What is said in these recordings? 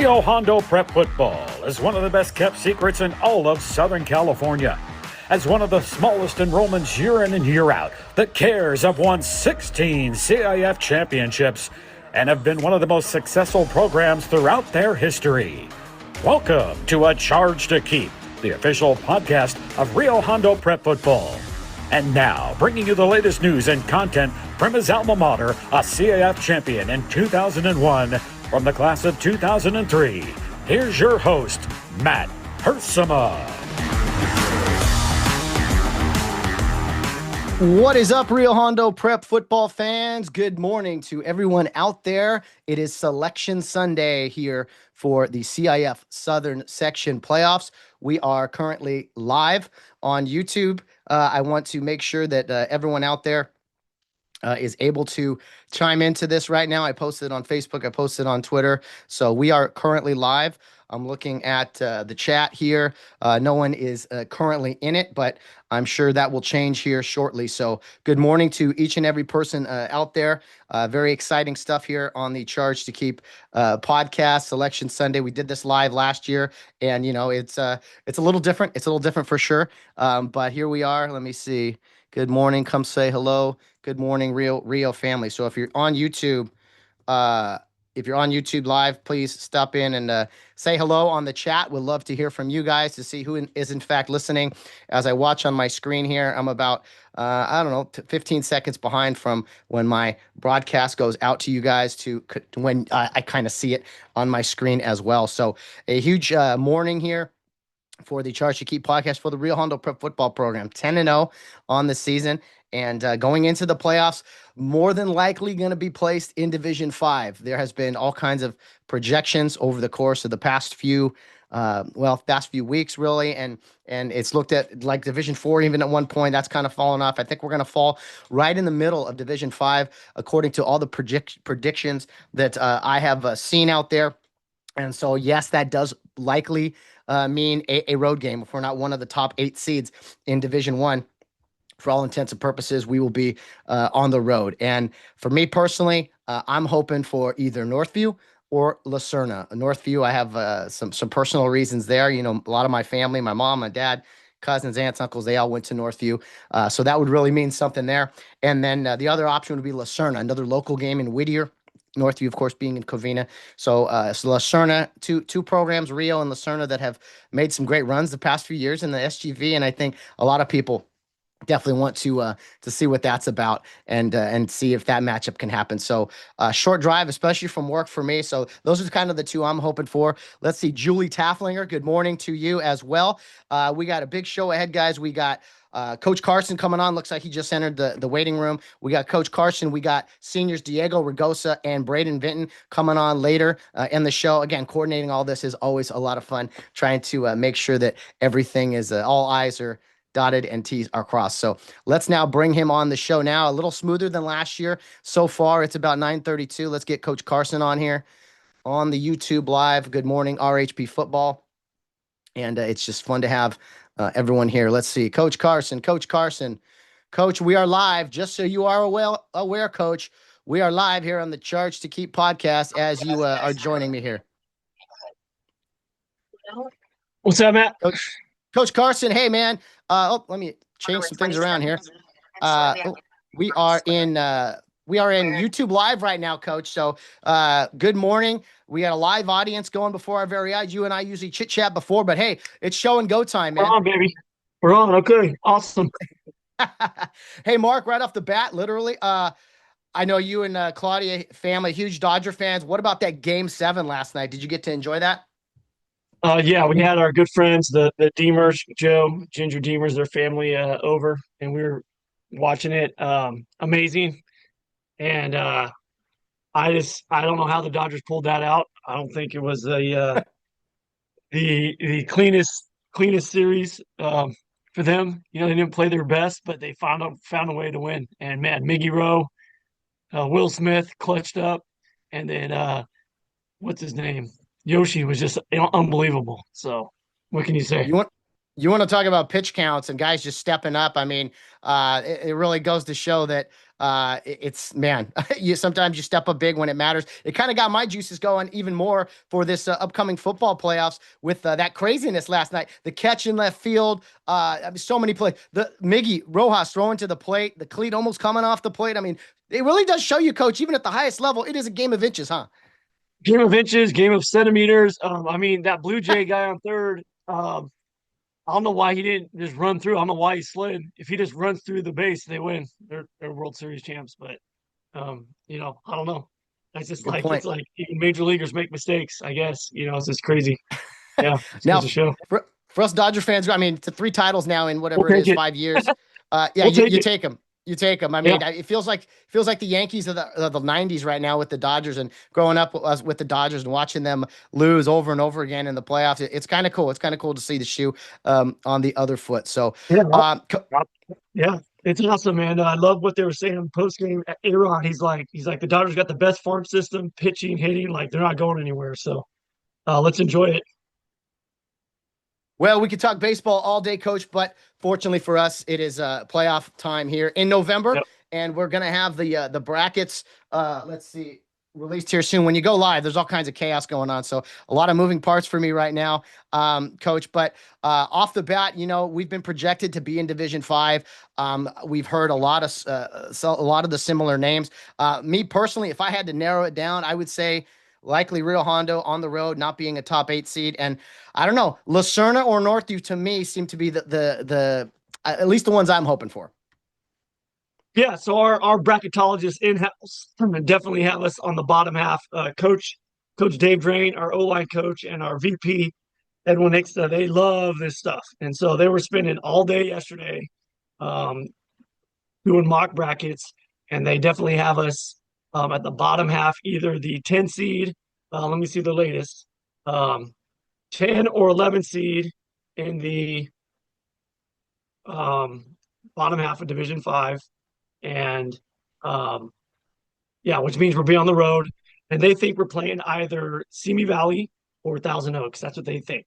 Rio Hondo Prep football is one of the best kept secrets in all of Southern California. As one of the smallest enrollments year in and year out, the Cares have won 16 CIF championships and have been one of the most successful programs throughout their history. Welcome to A Charge to Keep, the official podcast of Rio Hondo Prep football. And now, bringing you the latest news and content from his alma mater, a CIF champion in 2001 from the class of 2003. Here's your host, Matt Hersema. What is up, Rio Hondo Prep football fans? Good morning to everyone out there. It is Selection Sunday here for the CIF Southern Section playoffs. We are currently live on YouTube. I want to make sure that everyone out there is able to chime into this right now. I posted on Facebook. I posted on Twitter. So we are currently live. I'm looking at the chat here. No one is currently in it, but I'm sure that will change here shortly. So good morning to each and every person out there. Very exciting stuff here on the Charge to Keep podcast, Selection Sunday. We did this live last year, and you know it's a little different. It's a little different for sure. But here we are. Let me see. Good morning. Come say hello. Good morning, Rio family. So if you're on YouTube, live, please stop in and say hello on the chat. We'd love to hear from you guys to see who is in fact listening. As I watch on my screen here, I'm about 15 seconds behind from when my broadcast goes out to you guys to when I kind of see it on my screen as well. So a huge morning here for the Charge to Keep podcast for the Rio Hondo Prep football program, 10-0 on the season, and going into the playoffs, more than likely going to be placed in Division 5. There has been all kinds of projections over the course of the past few weeks, really, and it's looked at like Division 4 even at one point. That's kind of fallen off. I think we're going to fall right in the middle of Division 5, according to all the predictions that I have seen out there. And so, yes, that does likely mean a road game. If we're not one of the top 8 seeds in Division 1, for all intents and purposes, we will be on the road. And for me personally, I'm hoping for either Northview or Lucerna. Northview, I have some personal reasons there. You know, a lot of my family, my mom, my dad, cousins, aunts, uncles, they all went to Northview. So that would really mean something there. And then the other option would be Lucerna, another local game in Whittier. Northview, of course, being in Covina. So Lucerna, two programs, Rio and Lucerna, that have made some great runs the past few years in the SGV. And I think a lot of people definitely want to see what that's about and see if that matchup can happen. So short drive, especially from work for me. So those are kind of the two I'm hoping for. Let's see, Julie Tafflinger, good morning to you as well. We got a big show ahead, guys. We got Coach Carson coming on. Looks like he just entered the waiting room. We got Coach Carson. We got seniors Diego Raygoza and Brayden Vinton coming on later in the show. Again, coordinating all this is always a lot of fun, trying to make sure that everything is all I's are dotted and T's are crossed. So let's now bring him on the show now. A little smoother than last year. So far, it's about 9:32. Let's get Coach Carson on here on the YouTube live. Good morning, RHP football. And it's just fun to have everyone here. Let's see. Coach Carson. Coach, we are live. Just so you are aware, Coach, we are live here on the Charge to Keep podcast as you are joining me here. What's up, Matt? Coach Carson, hey, man. Let me change some things around here. We are in YouTube live right now, Coach. So good morning. We got a live audience going before our very eyes. You and I usually chit chat before, but hey, it's show and go time, man. We're on, baby. We're on. Okay, awesome. Hey, Mark, right off the bat, literally, I know you and Claudia family, huge Dodger fans. What about that Game 7 last night? Did you get to enjoy that? Yeah, we had our good friends, the Deemers, Joe, Ginger Deemers, their family over, and we were watching it. Amazing. And I don't know how the Dodgers pulled that out. I don't think it was the cleanest series for them. You know, they didn't play their best, but they found a way to win. And man, Miggy Rowe, Will Smith clutched up, and then what's his name? Yoshi was just unbelievable. So what can you say? You want to talk about pitch counts and guys just stepping up. I mean, it really goes to show that it's man, you sometimes you step up big when it matters. It kind of got my juices going even more for this upcoming football playoffs with that craziness last night. The catch in left field, I mean, so many plays. The Miggy Rojas throwing to the plate, the cleat almost coming off the plate. I mean, it really does show you, coach, even at the highest level, it is a game of inches, huh? Game of inches, game of centimeters. I mean, that Blue Jay guy on third. I don't know why he didn't just run through. I don't know why he slid. If he just runs through the base, they win. They're World Series champs. But I don't know. That's just Good like it's point. like even major leaguers make mistakes. I guess it's just crazy. Yeah, it's Now, goes to show. for us Dodger fans, I mean, to 3 titles now in We'll whatever it take is, it. 5 years. Yeah, We'll take you it. take them. You take them. I Yeah, mean, it feels like the Yankees of the '90s right now with the Dodgers, and growing up with the Dodgers and watching them lose over and over again in the playoffs. It's kind of cool. It's kind of cool to see the shoe on the other foot. So, yeah, um, co- yeah. It's awesome, man. I love what they were saying in post game. Aaron, he's like the Dodgers got the best farm system, pitching, hitting. Like they're not going anywhere. So let's enjoy it. well, we could talk baseball all day, coach, but fortunately for us, it is playoff time here in November, Yep. and we're gonna have the brackets. Let's see, released here soon. When you go live, there's all kinds of chaos going on, so a lot of moving parts for me right now, coach. But off the bat, we've been projected to be in Division 5. We've heard a lot of the similar names. Me personally, if I had to narrow it down, I would say likely Rio Hondo on the road, not being a top 8 seed, and I don't know. Lacerna or Northview to me seem to be the at least the ones I'm hoping for. Yeah, so our bracketologist in house definitely have us on the bottom half. Coach Dave Drain, our O line coach, and our VP Edwin Ixta, they love this stuff, and so they were spending all day yesterday um, doing mock brackets, and they definitely have us at the bottom half, either the 10 seed. Let me see the latest, um, 10 or 11 seed in the um, bottom half of Division 5, and um, yeah, which means we'll be on the road, and they think we're playing either Simi Valley or Thousand Oaks. That's what they think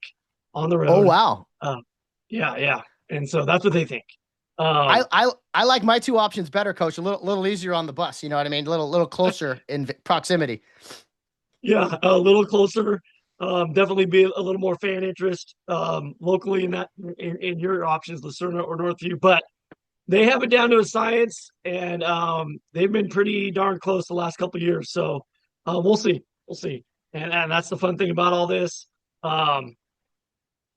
on the Oh road. wow. Um, yeah, yeah, and so that's what they think. I, Um, I I like my two options better, coach. A little easier on the bus. You know what I mean? A little closer in proximity. yeah, a little closer. Definitely be a little more fan interest locally in that in your options, Lucerna or Northview, but they have it down to a science, and they've been pretty darn close the last couple of years. So we'll see, we'll see, and that's the fun thing about all this. Um,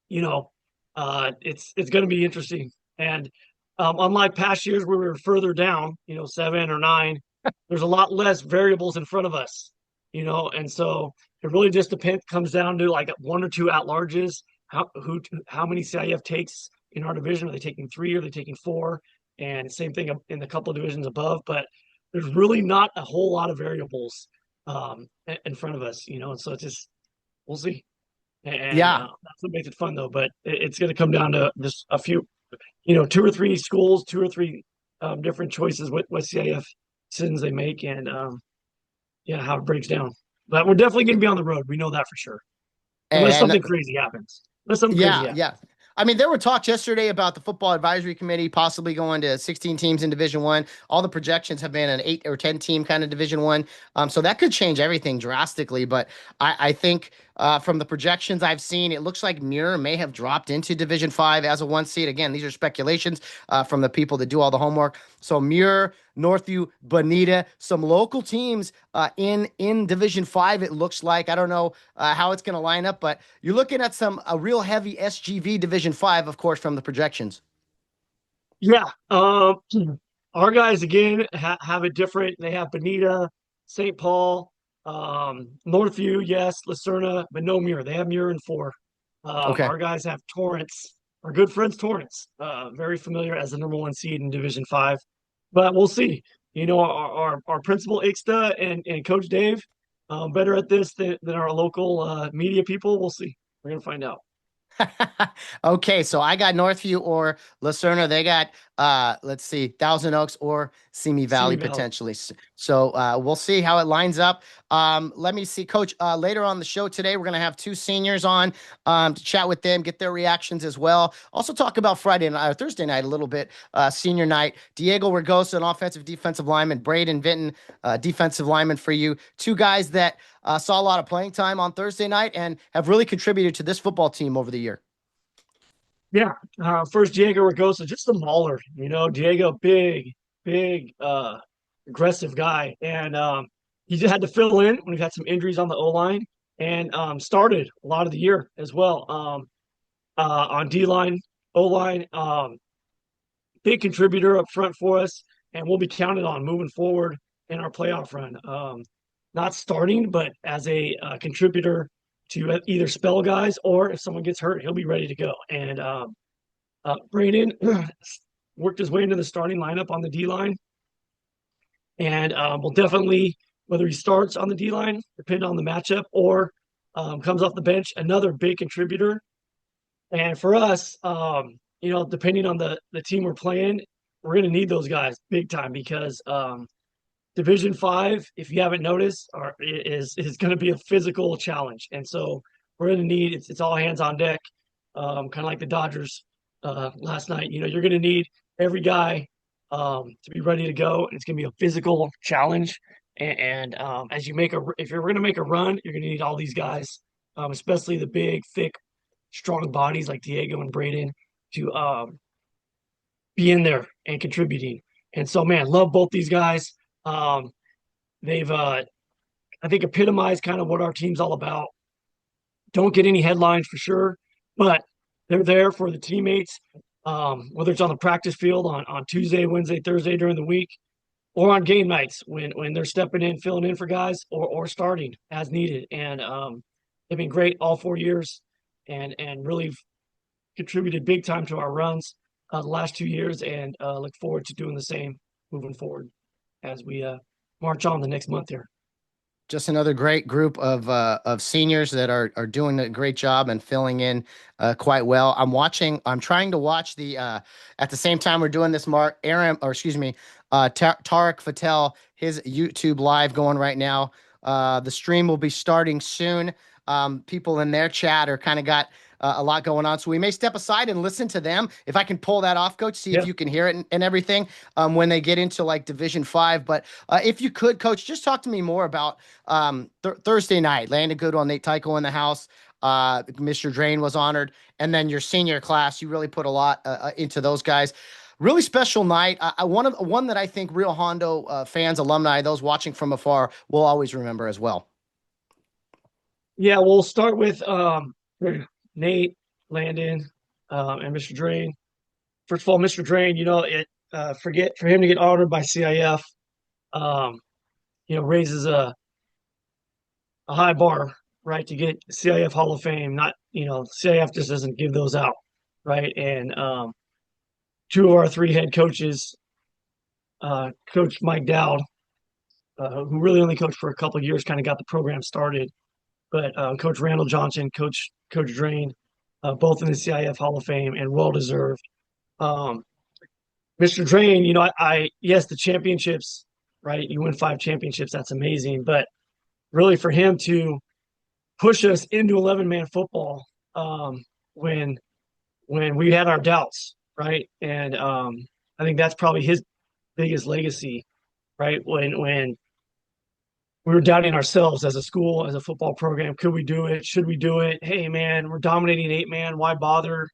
you know, it's going to be interesting, and unlike past years where we were further down, 7 or 9, there's a lot less variables in front of us, and so it really just comes down to like one or two at larges. How many CIF takes in our division? Are they taking 3? Are they taking 4? And same thing in the couple of divisions above, but there's really not a whole lot of variables in front of us, and so it's just we'll see. And Yeah, that's what makes it fun, though. But it's going to come down to just a few, 2 or 3 schools, 2 or 3 different choices what CIF decisions they make, and yeah, how it breaks down. But we're definitely going to be on the road. We know that for sure, unless and something crazy happens. Unless something crazy yeah, happens. yeah. I mean, there were talks yesterday about the football advisory committee possibly going to 16 teams in Division 1. All the projections have been an 8 or 10 team kind of Division 1. So that could change everything drastically. But I think from the projections I've seen, it looks like Muir may have dropped into Division 5 as a 1 seed. Again, these are speculations from the people that do all the homework. So Muir, Northview, Bonita, some local teams in Division 5. It looks like I don't know how it's going to line up, but you're looking at a real heavy SGV Division 5, of course, from the projections. Yeah. Our guys again have it different. They have Bonita, St. Paul, Northview, yes, Lucerna, but no Muir. They have Muir in 4. Okay. Our guys have Torrance, our good friends Torrance, very familiar as the number 1 seed in Division 5. But we'll see. Our principal Ixta and Coach Dave, better at this than our local media people. We'll see. We're gonna find out. Okay, so I got Northview or Lacerna. They got let's see, Thousand Oaks or Simi Valley Simi Valley. potentially. So we'll see how it lines up. Let me see, Coach. Later on the show today, we're going to have two seniors on to chat with them, get their reactions as well. Also talk about Friday night or Thursday night a little bit. Senior night. Diego Raygoza, an offensive defensive lineman. Brayden Vinton, defensive lineman for you. Two guys that saw a lot of playing time on Thursday night and have really contributed to this football team over the year. Yeah. First, Diego Raygoza, just a mauler. Diego, big, aggressive guy. And he just had to fill in when we had some injuries on the O-line and started a lot of the year as well on D-line, O-line. Big contributor up front for us, and we'll be counted on moving forward in our playoff run. Not starting, but as a contributor to either spell guys or if someone gets hurt, he'll be ready to go. And Brayden worked his way into the starting lineup on the D-line. And will definitely, whether he starts on the D-line, depend on the matchup, or comes off the bench, another big contributor. And for us, depending on the team we're playing, we're going to need those guys big time because Division 5, if you haven't noticed, is going to be a physical challenge. And so we're going to need it's all hands on deck, kind of like the Dodgers last night. You're going to need every guy to be ready to go. And it's going to be a physical challenge. And as you if you're going to make a run, you're going to need all these guys, especially the big, thick, strong bodies like Diego and Brayden to be in there and contributing. And so, man, love both these guys. They've, I think, epitomized kind of what our team's all about. Don't get any headlines for sure, but they're there for the teammates, whether it's on the practice field on Tuesday, Wednesday, Thursday during the week, or on game nights when they're stepping in, filling in for guys, or starting as needed. And they've been great all 4 years and really contributed big time to our runs the last 2 years, and look forward to doing the same moving forward as we march on the next month here. Just another great group of seniors that are doing a great job and filling in quite well. I'm trying to watch the at the same time we're doing this, Tariq Fatel, his YouTube live going right now. The stream will be starting soon. People in their chat are kind of got a lot going on. So we may step aside and listen to them. If I can pull that off, Coach, see if you can hear it and everything when they get into like Division 5. But if you could, Coach, just talk to me more about Thursday night. Landon Goodwill, Nate Tycho in the house. Mr. Drain was honored. And then your senior class, you really put a lot into those guys. Really special night. One that I think Rio Hondo fans, alumni, those watching from afar will always remember as well. Yeah, we'll start with Nate, Landon, and Mr. Drain. First of all, Mr. Drain, for him to get honored by CIF, raises a high bar, right? To get CIF Hall of Fame. Not, CIF just doesn't give those out, right? And two of our three head coaches, Coach Mike Dowd, who really only coached for a couple of years, kind of got the program started. But Coach Randall Johnson, Coach Drain, both in the CIF Hall of Fame and well-deserved. Mr. Drain, yes, the championships, right? You win 5 championships, that's amazing. But really for him to push us into 11-man football when we had our doubts, right? And I think that's probably his biggest legacy, right? When we were doubting ourselves as a school, as a football program. Could we do it? Should we do it? Hey, man, we're dominating 8-man. Why bother?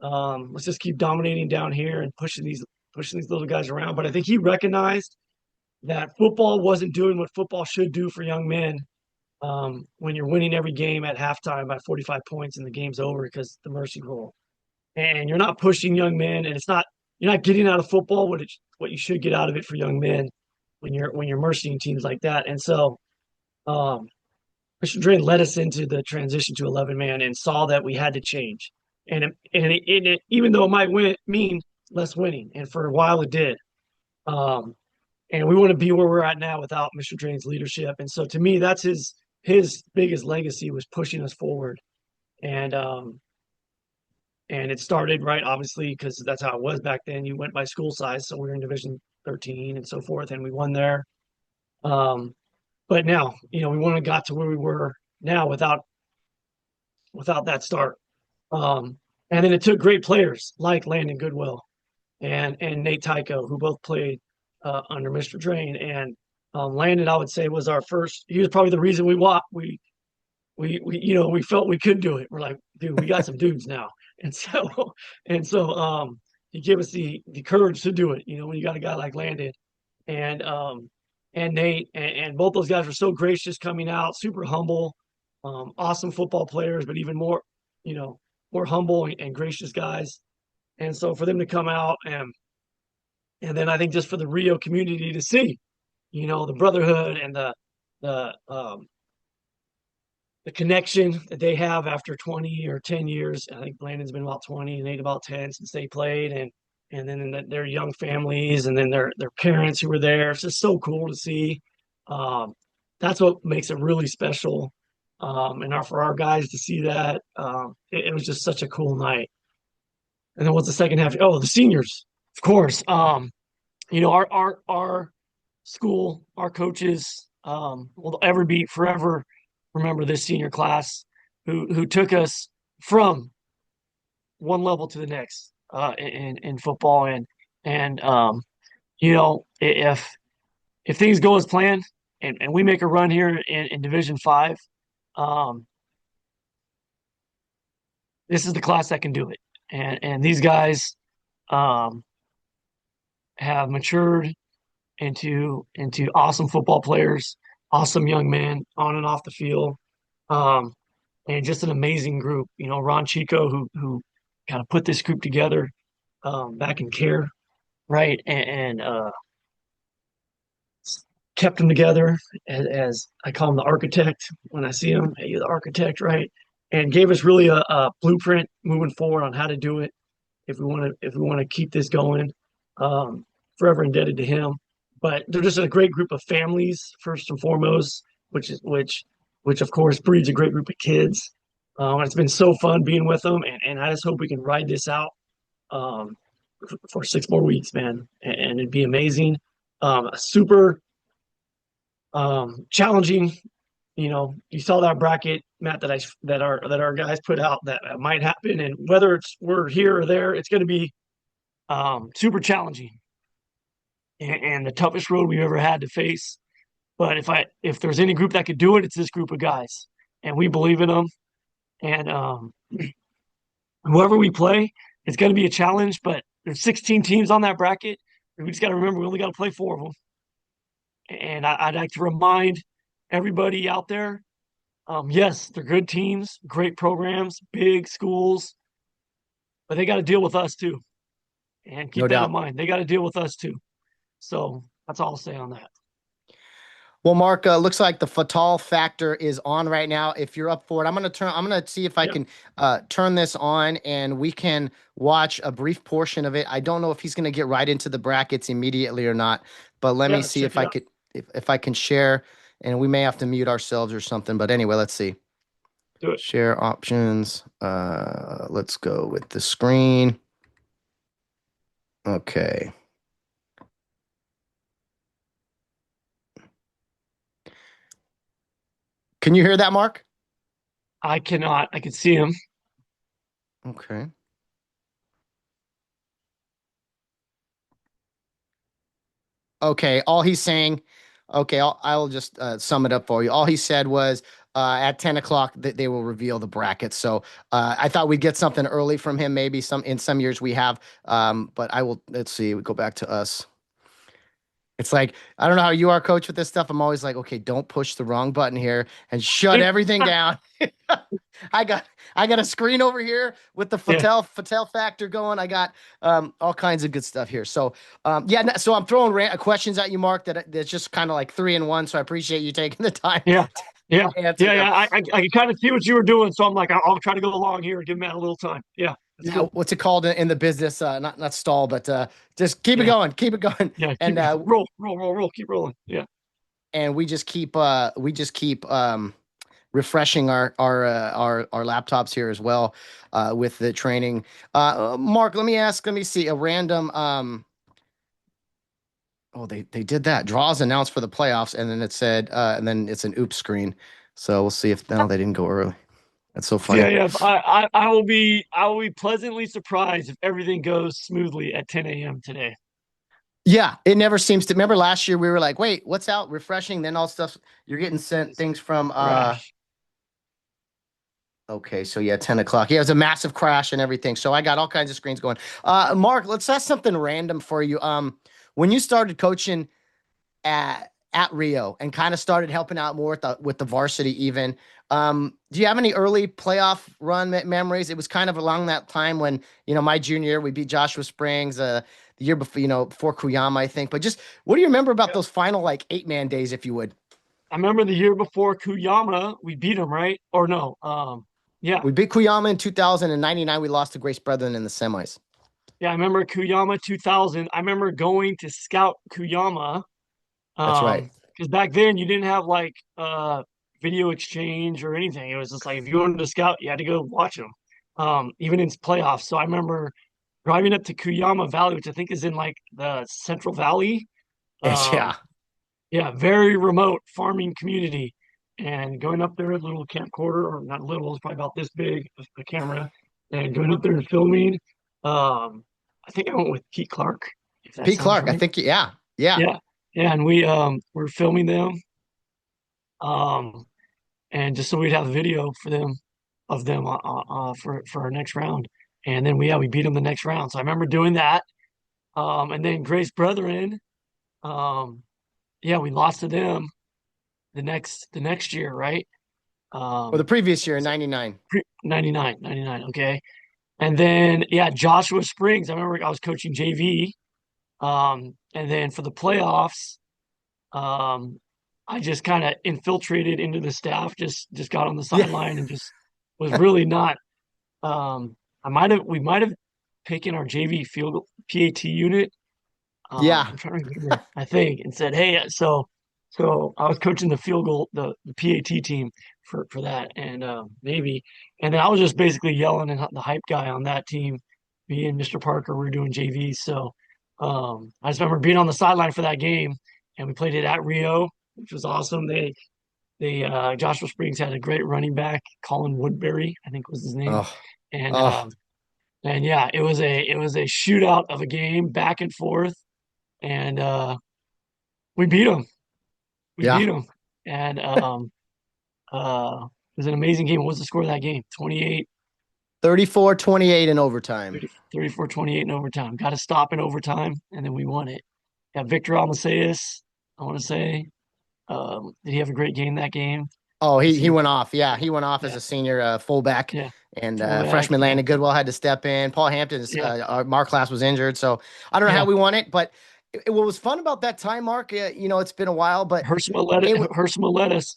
Let's just keep dominating down here and pushing these little guys around. But I think he recognized that football wasn't doing what football should do for young men when you're winning every game at halftime by 45 points and the game's over because the mercy rule. And you're not pushing young men, and you're not getting out of football what you should get out of it for young men when you're mercying teams like that. And so Mr. Drain led us into the transition to 11-man and saw that we had to change. And it even though it might mean less winning, and for a while it did. And we want to be where we're at now without Mr. Drain's leadership. And so to me, that's his biggest legacy was pushing us forward. And And it started right, obviously, because that's how it was back then. You went by school size, so we were in Division 13 and so forth, and we won there. Um, but now, we wouldn't have got to where we were now without that start. Um, and then it took great players like Landon Goodwill and Nate Tycho, who both played under Mr. Drain. And Landon, I would say, was our first. He was probably the reason we felt we could do it. We're like, dude, we got some dudes now, and so he gave us the courage to do it. When you got a guy like Landon and Nate, and both those guys were so gracious coming out, super humble, awesome football players, but even more humble and gracious guys. And so for them to come out and then I think just for the Rio community to see, the brotherhood and the connection that they have after 20 or 10 years. I think Landon's been about 20 and Nate about 10 since they played, and then their young families and then their parents who were there. It's just so cool to see. That's what makes it really special. And for our guys to see that, it was just such a cool night. And then what's the second half? Oh, the seniors, of course. Our school, our coaches will ever be forever remember this senior class who took us from one level to the next in football and if things go as planned and we make a run here in Division 5, this is the class that can do it. And these guys have matured into awesome football players, awesome young men on and off the field, and just an amazing group. Ron Chico, who kind of put this group together back in care, right, and kept them together as I call him the architect when I see him. Hey, you're the architect, right? And gave us really a blueprint moving forward on how to do it if we want to keep this going. Forever indebted to him. But they're just a great group of families first and foremost, which of course breeds a great group of kids. It's been so fun being with them, and I just hope we can ride this out um, for 6 more weeks, man, and it'd be amazing. Super challenging. You saw that bracket, Matt, that our guys put out that might happen, and whether we're here or there, it's going to be super challenging and the toughest road we've ever had to face. But if there's any group that could do it, it's this group of guys, and we believe in them. And whoever we play, it's going to be a challenge. But there's 16 teams on that bracket. We just got to remember we only got to play 4 of them. And I'd like to remind everybody out there, yes, they're good teams, great programs, big schools, but they got to deal with us too. And keep that in mind. They got to deal with us too. So that's all I'll say on that. Well, Mark, looks like the Fatal factor is on right now. If you're up for it, I'm going to see if I can turn this on and we can watch a brief portion of it. I don't know if he's going to get right into the brackets immediately or not, but let me see if I can share, and we may have to mute ourselves or something. But anyway, let's see. Do it. Share options. Let's go with the screen. Okay. Can you hear that, Mark? I cannot. I can see him. Okay. Okay. All he's saying, okay, I'll just sum it up for you. All he said was at 10 o'clock that they will reveal the brackets. So I thought we'd get something early from him. Maybe in some years we have. But let's see, we go back to us. It's like, I don't know how you are, Coach, with this stuff. I'm always like, okay, don't push the wrong button here and shut everything down. I got a screen over here with the Fatal factor going. I got all kinds of good stuff here. So so I'm throwing questions at you, Mark, that's just kind of like 3 in 1. So I appreciate you taking the time. Yeah. I can kind of see what you were doing. So I'm like, I'll try to go along here and give Matt a little time. Yeah. Cool. What's it called in the business? Not stall, but just keep it going. Keep it going. Yeah. And roll. Keep rolling. Yeah. And we just keep refreshing our laptops here as well with the training. Mark, let me see a random. Oh, they did that. Draws announced for the playoffs, and then it said, and then it's an oops screen. So we'll see if no, they didn't go early. That's so funny. Yeah, yeah. I will be pleasantly surprised if everything goes smoothly at 10 a.m. today. Yeah, it never seems to. Remember last year we were like, wait, what's out? Refreshing. Then all stuff you're getting sent Just things from. crash. Okay, so yeah, 10 o'clock. Yeah, it was a massive crash and everything. So I got all kinds of screens going. Mark, let's ask something random for you. When you started coaching at Rio and kind of started helping out more with the varsity even. Do you have any early playoff run memories? It was kind of along that time when, my junior year, we beat Joshua Springs, the year before, before Kuyama, I think. But just what do you remember about those final like 8-man days, if you would? I remember the year before Kuyama, we beat them, right? Or no? Yeah, We beat Kuyama in 2099. We lost to Grace Brethren in the semis. yeah. I remember Kuyama 2000. I remember going to scout Kuyama, That's right. because back then you didn't have like video exchange or anything. It was just like if you wanted to scout, you had to go watch them, even in playoffs. So I remember driving up to Kuyama Valley, which I think is in like the Central Valley. Yeah. Um, yeah, very remote farming community. And going up there, a little camcorder, or not little, it's probably about this big, a camera, and going up there and filming. I think I went with Pete Clark, if that Pete sounds Clark, I right. think. Yeah. Yeah. Yeah, yeah, and we were filming them, um, and just so we'd have a video for them of them for our next round. And then we beat them the next round. So I remember doing that. And then Grace Brethren, um, yeah, we lost to them the next year, right? Or the Um, previous year in 99. 99, okay. And then yeah, Joshua Springs. I remember I was coaching JV. And then for the playoffs, um, I just kind of infiltrated into the staff, just got on the Yeah. sideline and just was really not. Um, we might have taken our JV field PAT unit. Yeah. I'm trying to remember, I think, and said, "Hey, so I was coaching the field goal, the PAT team for that, and maybe, and then I was just basically yelling and the hype guy on that team. Me and Mr. Parker were doing JV, so I just remember being on the sideline for that game, and we played it at Rio, which was awesome. They Joshua Springs had a great running back, Colin Woodbury, I think was his name, Oh. and Oh. yeah, it was a shootout of a game, back and forth, and we beat them. We Yeah. beat them, and it was an amazing game. What was the score of that game? 28, 34-28 in overtime. 30, 34, 28 in overtime. Got to stop in overtime, and then we won it. Yeah, Victor Almaceus, I want to say. Did he have a great game that game? Oh, The he senior. went off. Yeah, he went off as Yeah, a senior fullback, yeah. and Fullback. freshman Yeah, Landon Goodwell had to step in. Paul Hampton's yeah, Mark class was injured, so I don't know how yeah. we won it. But what was fun about that time, Mark? It's been a while, but it Hersma led us.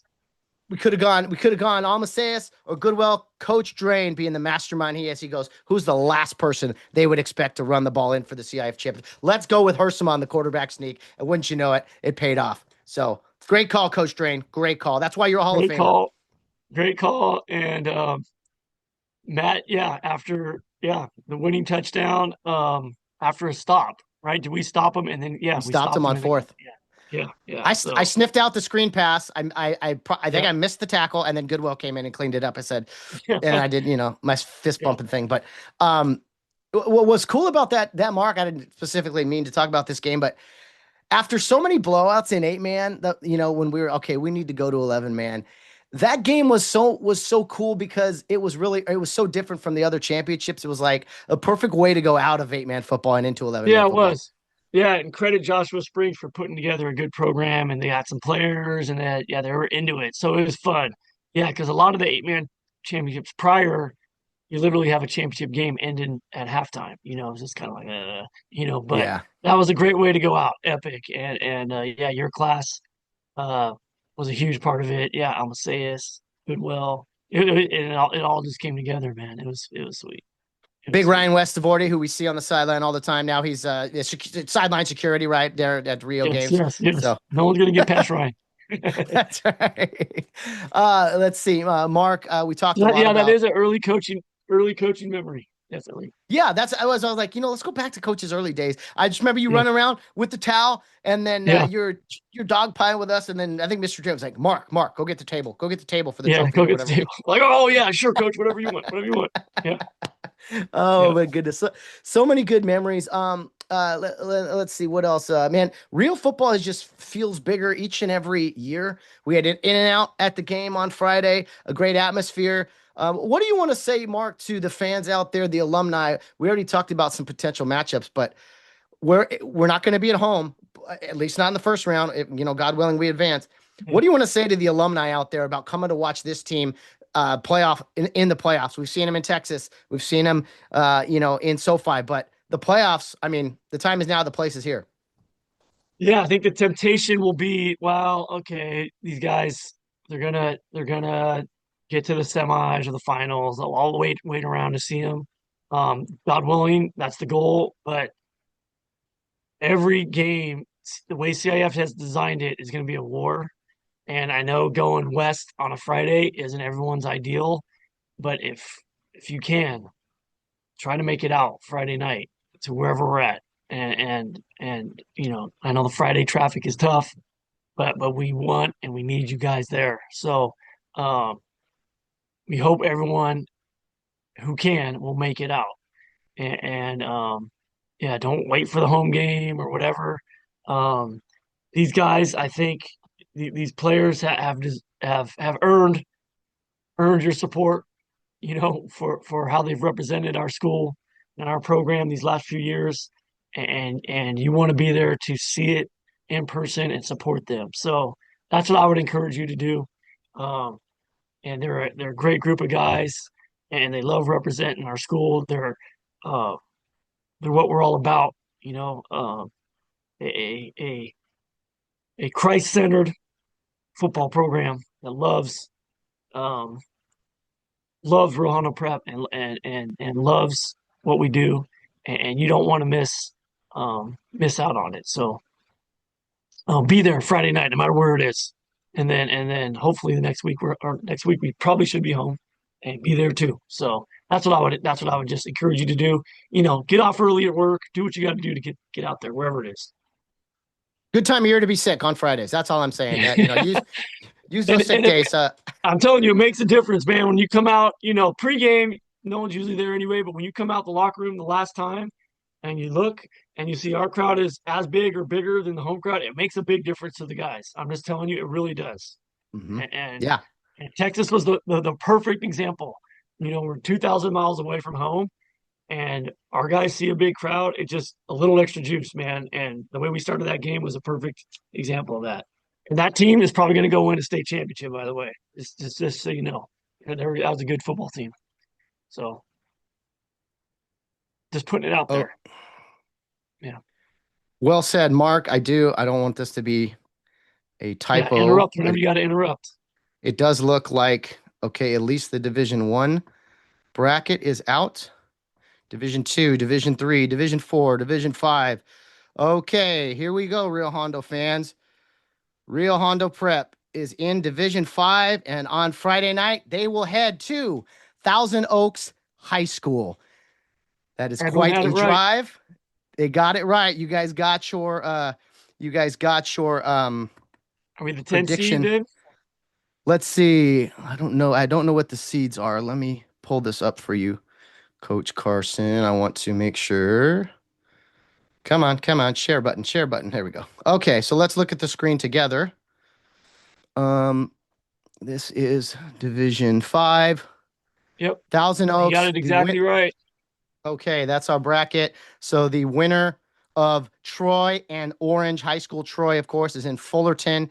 we could have gone. We could have gone Almaceus or Goodwell. Coach Drain being the mastermind he is. He goes, "Who's the last person they would expect to run the ball in for the CIF championship? Let's go with Hersom on the quarterback sneak." And wouldn't you know it, it paid off. So great call, Coach Drain. Great call. That's why you're a Hall of Great Famer. call. Great call. And Matt, yeah, after the winning touchdown, after a stop, right? Did we stop him? And then We we stopped him stopped him on in the fourth. yeah. I So sniffed out the screen pass. I think yeah, I missed the tackle, and then Goodwill came in and cleaned it up. I said, and yeah, I did, my fist yeah. bumping thing. But um, what was cool about that Mark? I didn't specifically mean to talk about this game, but after so many blowouts in 8-man, when we were okay, we need to go to 11-man. That game was so cool because it was so different from the other championships. It was like a perfect way to go out of 8-man football and into 11-man Yeah, it football. was. Yeah, and credit Joshua Springs for putting together a good program, and they had some players, and that they were into it, so it was fun. Yeah, because a lot of the 8-man championships prior, you literally have a championship game ending at halftime. It's just kind of like, but Yeah. that was a great way to go out, epic, and yeah, your class uh was a huge part of it. Yeah, Almaceus, Goodwill, it all just came together, man. It was sweet. It was Big sweet. Ryan Westavordi, who we see on the sideline all the time now. He's sideline security right there at Rio Yes, games. yes, yes. So No one's gonna get past Ryan. That's right. Let's see, Mark. We talked a lot Yeah, that about. is an early coaching memory. Definitely. Yeah, I was like, let's go back to Coach's early days. I just remember you Yeah. running around with the towel, and then Yeah. you're dog piling with us, and then I think Mr. Jones like, Mark, go get the table for the Yeah. trophy Go or get the whatever. table. Like, oh yeah, sure, coach, whatever you want. Whatever you want. Yeah. Oh Yeah. my goodness, so many good memories. Let's see what else. Man, real football is just feels bigger each and every year. We had an in and out at the game on Friday, a great atmosphere. What do you want to say, Mark, to the fans out there, the alumni? We already talked about some potential matchups, but we're not going to be at home, at least not in the first round. If, God willing, we advance. Yeah. What do you want to say to the alumni out there about coming to watch this team playoff in the playoffs? We've seen them in Texas, we've seen them, in SoFi, but the playoffs. I mean, the time is now. The place is here. Yeah, I think the temptation will be, well, okay, these guys, they're gonna get to the semis or the finals. I'll wait around to see them. God willing, that's the goal. But every game, the way CIF has designed it, is going to be a war. And I know going west on a Friday isn't everyone's ideal, but if you can, try to make it out Friday night to wherever we're at. And I know the Friday traffic is tough, but we want and we need you guys there. So um, we hope everyone who can will make it out. And yeah, don't wait for the home game or whatever. Um, these guys, I think, these players have earned your support. For how they've represented our school and our program these last few years, and you want to be there to see it in person and support them. So that's what I would encourage you to do. Um, and they're a great group of guys, and they love representing our school. Uh, they're what we're all about. A a a Christ-centered football program that um, loves Rio Hondo Prep and loves what we do, and you don't want to miss out on it. So be there Friday night, no matter where it is, and then hopefully the next week we probably should be home and be there too. So that's what I would just encourage you to do. Get off early at work, do what you got to do to get out there wherever it is. Good time of year to be sick on Fridays. That's all I'm saying. That use and those sick and it, days. I'm telling you, it makes a difference, man. When you come out, pregame, no one's usually there anyway, but when you come out the locker room the last time and you look and you see our crowd is as big or bigger than the home crowd, it makes a big difference to the guys. I'm just telling you, it really does. Hmm. And, Yeah. and Texas was the perfect example. We're 2,000 miles away from home, and our guys see a big crowd. It's just a little extra juice, man. And the way we started that game was a perfect example of that. And that team is probably going to go win a state championship, by the way. Just so you know. That was a good football team. So just putting it out Oh, there. Yeah. well said, Mark. I do. I don't want this to be a Yeah. typo. Interrupt whenever you got to interrupt. It does look like, okay, at least the Division 1 bracket is out. Division 2, Division 3, Division 4, Division 5. Okay, here we go, Rio Hondo fans. Rio Hondo Prep is in Division 5, and on Friday night, they will head to Thousand Oaks High School. That is Everyone quite had it a right. drive. They got it right. You guys got your Are we the 10 seed prediction. then? Let's see. I don't know. I don't know what the seeds are. Let me pull this up for you, Coach Carson. I want to make sure. Come on. Share button. Share button. There we go. Okay, so let's look at the screen together. Um, this is Division 5. Yep. Thousand You got Oaks. it exactly right. Okay, that's our bracket. So the winner of Troy and Orange High School, Troy, of course, is in Fullerton.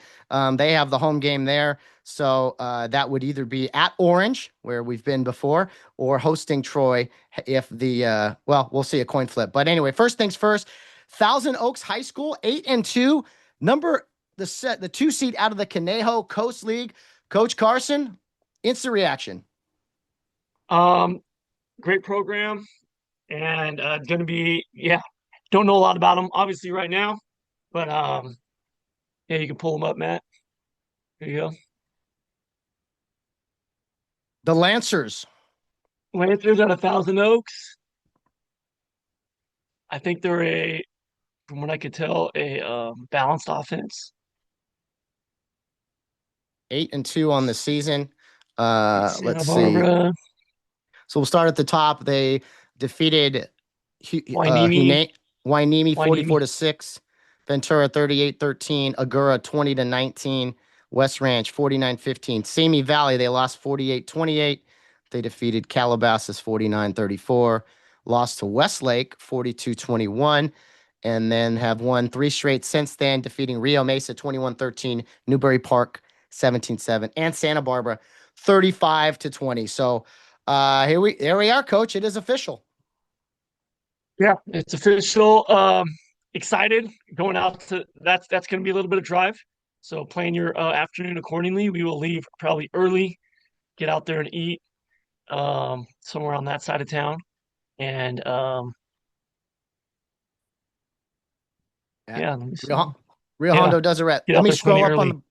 They have the home game there. So that would either be at Orange, where we've been before, or hosting Troy if we'll see a coin flip. But anyway, first things first, Thousand Oaks High School, 8-2, the 2 seed out of the Conejo Coast League. Coach Carson, instant reaction. Um, Great program. And it's going to be, yeah, don't know a lot about them obviously right now, but yeah, you can pull them up, Matt. There you go. The Lancers. Lancers at Thousand Oaks. I think they're from what I could tell, a balanced offense. 8-2 on the season. Santa Let's see. Barbara, So we'll start at the top. They defeated Wainimi, Wainimi Wainimi. 44-6, Ventura 38-13, Agura 20-19, West Ranch 49-15. Simi Valley, they lost 48-28. They defeated Calabasas 49-34, lost to Westlake 42-21, and then have won 3 straight since then, defeating Rio Mesa 21-13, Newbury Park 17-7, and Santa Barbara 35-20. So here we are, Coach. It is official. Yeah, it's official. Excited going out to that's going to be a little bit of drive. So plan your afternoon accordingly. We will leave probably early, get out there and eat somewhere on that side of town, and At yeah, let me see. Rio Yeah, Hondo does it right. get Let out me there plenty scroll up early.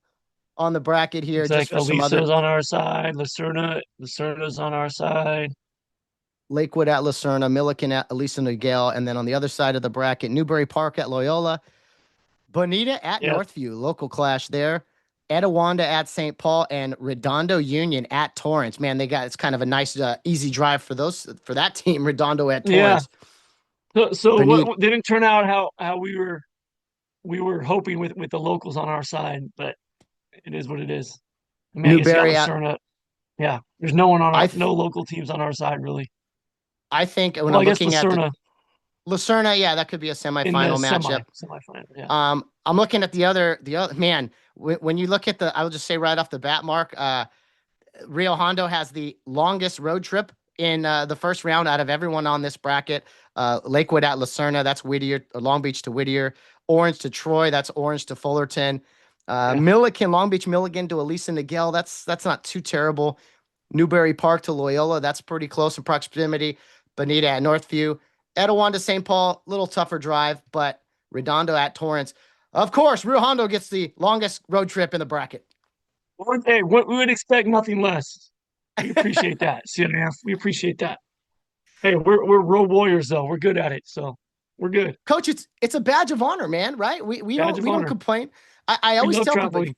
on the bracket here Looks just like for some other. Aliso's on our side. Lucerna's on our side. Lakewood at Lucerna, Milliken at Elisa Niguel, and then on the other side of the bracket, Newbury Park at Loyola, Bonita at Yep. Northview, local clash there. Etowanda at St. Paul and Redondo Union at Torrance. Man, it's kind of a nice, easy drive for that team. Redondo at Yeah. Torrance. So Bonita, what didn't turn out how we were hoping with the locals on our side, but it is what it is. I mean, I guess you got Newberry at. Lucerna. Yeah, there's no one on I our th- no local teams on our side really. I think when Well, I'm I guess looking at the Lucerna Lucerna, yeah, that could be a in the semifinal matchup. semifinal. Yeah, I'm looking at the other man. When you look at I will just say right off the bat, Mark. Rio Hondo has the longest road trip in the first round out of everyone on this bracket. Lakewood at Lucerna, that's Whittier. Long Beach to Whittier. Orange to Troy, that's Orange to Fullerton. yeah. Long Beach Milligan to Elisa Niguel, that's not too terrible. Newbury Park to Loyola, that's pretty close in proximity. Bonita at Northview. Etowanda to St. Paul, little tougher drive, but Redondo at Torrance. Of course, Rio Hondo gets the longest road trip in the bracket. Hey, we would expect nothing less. We appreciate that, CNF. We appreciate that. Hey, we're road warriors though. We're good at it, so we're good. Coach, it's a badge of honor, man. Right? We Badge don't of we don't honor. complain. I We always love tell people traveling.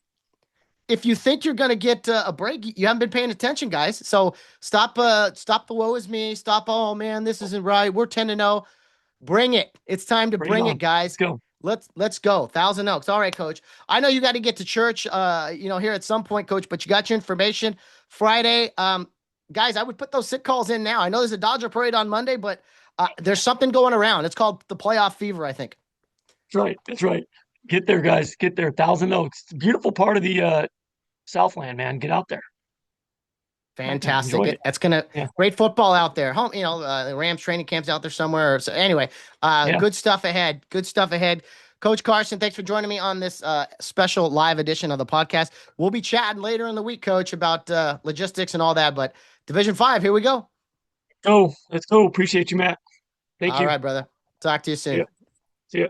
if you think you're gonna get a break, you haven't been paying attention, guys. So stop the woe is me. Stop. Oh man, this isn't right. We're 10-0. Bring it. It's time to Bring it bring it, on. Let's guys. go. Let's go. Thousand Oaks. All right, Coach. I know you got to get to church, here at some point, Coach. But you got your information Friday. Guys, I would put those sit calls in now. I know there's a Dodger parade on Monday, but there's something going around. It's called the playoff fever, I think. That's right. That's right. Get there, guys. Get there. Thousand Oaks. It's a beautiful part of the Southland, man. Get out there. Fantastic. Enjoy it. That's gonna Yeah. great football out there. Home, the Rams training camps out there somewhere. So anyway, Yeah. good stuff ahead. Good stuff ahead. Coach Carson, thanks for joining me on this special live edition of the podcast. We'll be chatting later in the week, Coach, about logistics and all that. But Division 5, here we go. Go. Let's go. Appreciate you, Matt. Thank All you. right, brother. Talk to you See ya. soon. See ya.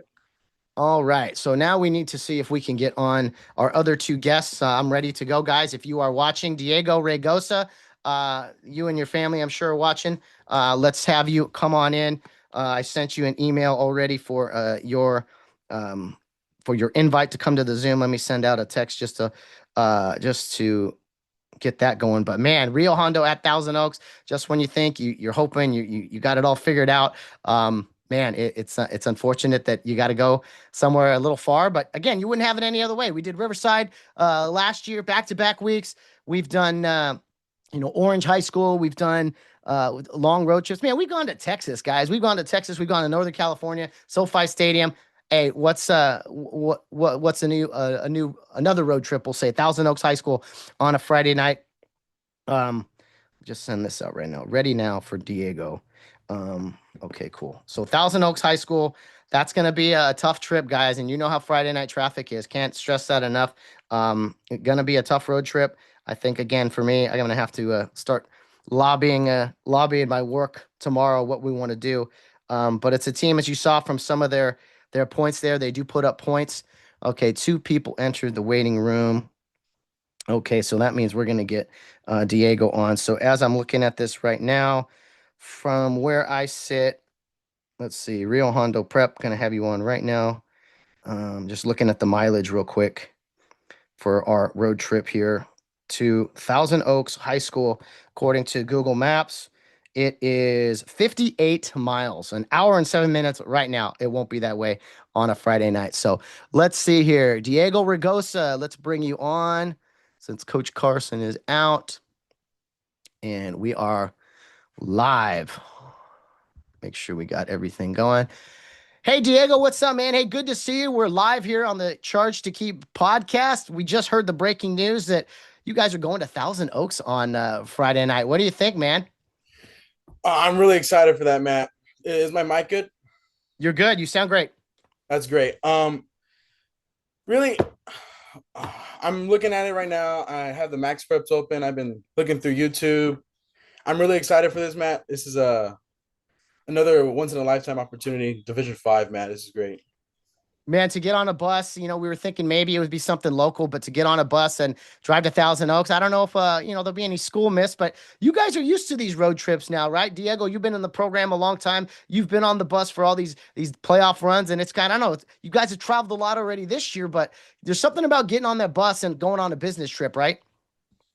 All right. So now we need to see if we can get on our other two guests. I'm ready to go, guys. If you are watching, Diego Raygoza, you and your family, I'm sure, are watching. Let's have you come on in. I sent you an email already for your invite to come to the Zoom. Let me send out a text just to get that going. But man, Rio Hondo at Thousand Oaks. Just when you think you're hoping you got it all figured out. Man, it's unfortunate that you got to go somewhere a little far. But again, you wouldn't have it any other way. We did Riverside last year, back-to-back weeks. We've done Orange High School. We've done long road trips. Man, we've gone to Texas, guys. We've gone to Texas. We've gone to Northern California, SoFi Stadium. Hey, what's another road trip? We'll say Thousand Oaks High School on a Friday night. Just send this out right now. Ready now for Diego. Okay, cool. So Thousand Oaks High School. That's gonna be a tough trip, guys, and you know how Friday night traffic is. Can't stress that enough. Gonna be a tough road trip. I think again for me, I'm gonna have to start lobbying my work tomorrow what we want to do. But it's a team, as you saw from some of their points there. They do put up points. Okay, 2 people entered the waiting room. Okay, so that means we're going to get Diego on. So as I'm looking at this right now, from where I sit, let's see, Rio Hondo Prep, going to have you on right now. Just looking at the mileage real quick for our road trip here to Thousand Oaks High School. According to Google Maps, it is 58 miles, an hour and 7 minutes right now. It won't be that way on a Friday night. So let's see here. Diego Raygoza, let's bring you on since Coach Carson is out. And we are live. Make sure we got everything going. Hey, Diego, what's up, man? Hey, good to see you. We're live here on the Charge to Keep podcast. We just heard the breaking news that you guys are going to Thousand Oaks on Friday night. What do you think, man? I'm really excited for that, Matt. Is my mic good? You're good. You sound great. That's great. Really, I'm looking at it right now. I have the Max Preps open. I've been looking through YouTube. I'm really excited for this, Matt. This is another once in a lifetime opportunity. Division 5, Matt. This is great. Man, to get on a bus, we were thinking maybe it would be something local, but to get on a bus and drive to Thousand Oaks, I don't know if, there'll be any school miss, but you guys are used to these road trips now, right? Diego, you've been in the program a long time. You've been on the bus for all these playoff runs, and it's kind of, I don't know, you guys have traveled a lot already this year, but there's something about getting on that bus and going on a business trip, right?